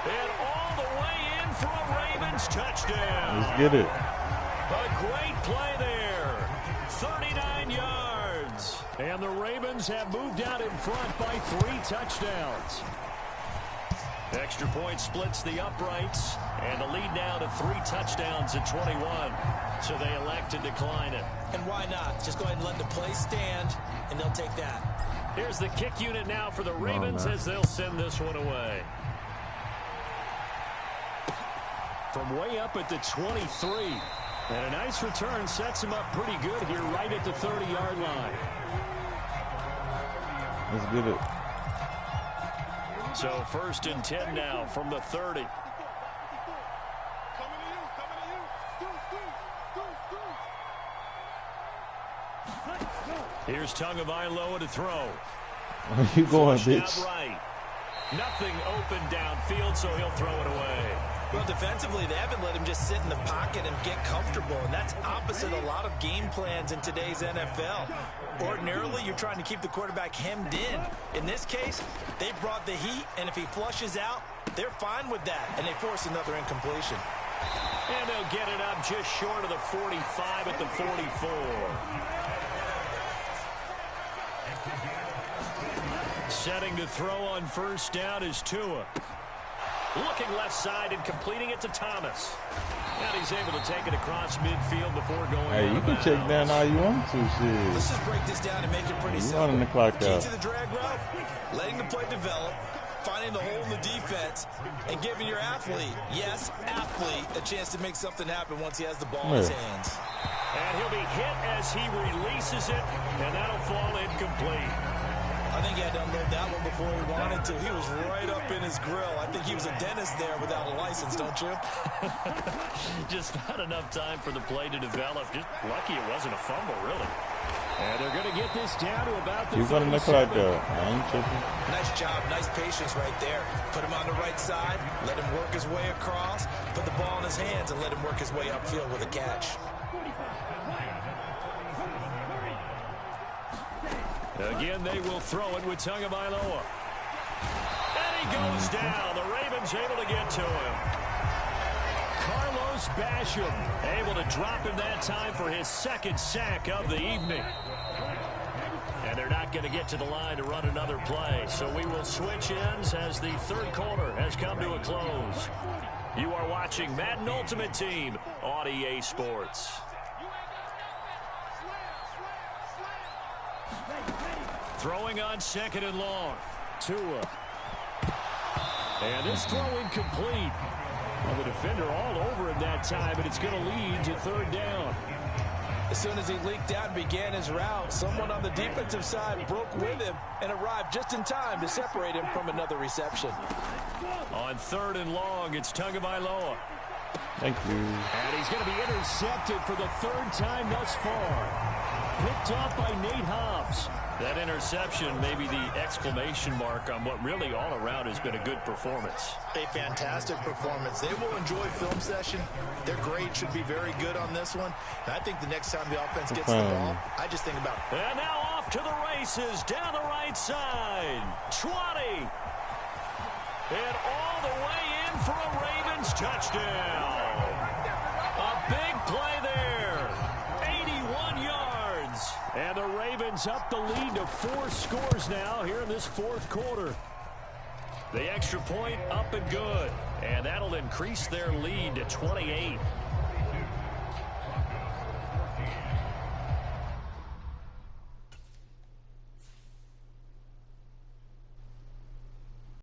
And all the way in for a Ravens touchdown. Let's get it. A great play there. 39 yards. And the Ravens have moved out in front by 3 touchdowns. Extra point splits the uprights, and the lead now to 3 touchdowns at 21. So they elect to decline it. And why not? Just go ahead and let the play stand, and they'll take that. Here's the kick unit now for the Ravens as they'll send this one away. From way up at the 23. And a nice return sets him up pretty good here right at the 30-yard line. Let's get it. So 1st and 10 now from the 30. Here's Tagovailoa to throw. Where you going, Flushed out bitch? right. Nothing open downfield, so he'll throw it away. Well, defensively, they haven't let him just sit in the pocket and get comfortable, and that's opposite a lot of game plans in today's NFL. Ordinarily, you're trying to keep the quarterback hemmed in. In this case, they brought the heat, and if he flushes out, they're fine with that, and they force another incompletion. And they'll get it up just short of the 45 at the 44. Setting to throw on first down is Tua. Looking left side and completing it to Thomas. And he's able to take it across midfield before going Hey, you can check down all you want to, shit. Let's just break this down and make it pretty You simple. running the clock Key out. to the drag route, letting the play develop, finding the hole in the defense, and giving your athlete, yes, athlete, a chance to make something happen once he has the ball in his hands. And he'll be hit as he releases it, and that'll fall incomplete. I think he had to unload that one before he wanted to. He was right up in his grill. I think he was a dentist there without a license, don't you? Just not enough time for the play to develop. Just lucky it wasn't a fumble, really. And they're going to get this down to about the You running the 37. clock out. I ain't tripping. Nice job, nice patience right there. Put him on the right side, let him work his way across, put the ball in his hands, and let him work his way upfield with a catch. Again, they will throw it with Tagovailoa. And he goes down. The Ravens able to get to him. Carlos Basham able to drop him that time for his second sack of the evening. And they're not going to get to the line to run another play. So we will switch ends as the third quarter has come to a close. You are watching Madden Ultimate Team on EA Sports. Throwing on second and long. Tua. And this throw incomplete. Well, the defender all over him that time, but it's going to lead to third down. As soon as he leaked out and began his route, someone on the defensive side broke with him and arrived just in time to separate him from another reception. On third and long, it's Tagovailoa. Thank you. And he's going to be intercepted for the third time thus far. Picked off by Nate Hobbs. That interception may be the exclamation mark on what really all around has been a good performance. A fantastic performance. They will enjoy film session. Their grade should be very good on this one. And I think the next time the offense gets the ball, I just think about it. And now off to the races down the right side. 20. And all the way in for a Ravens touchdown. A big play there. 81 yards. And the Ravens up the lead to 4 scores now here in this fourth quarter. The extra point up and good. And that'll increase their lead to 28.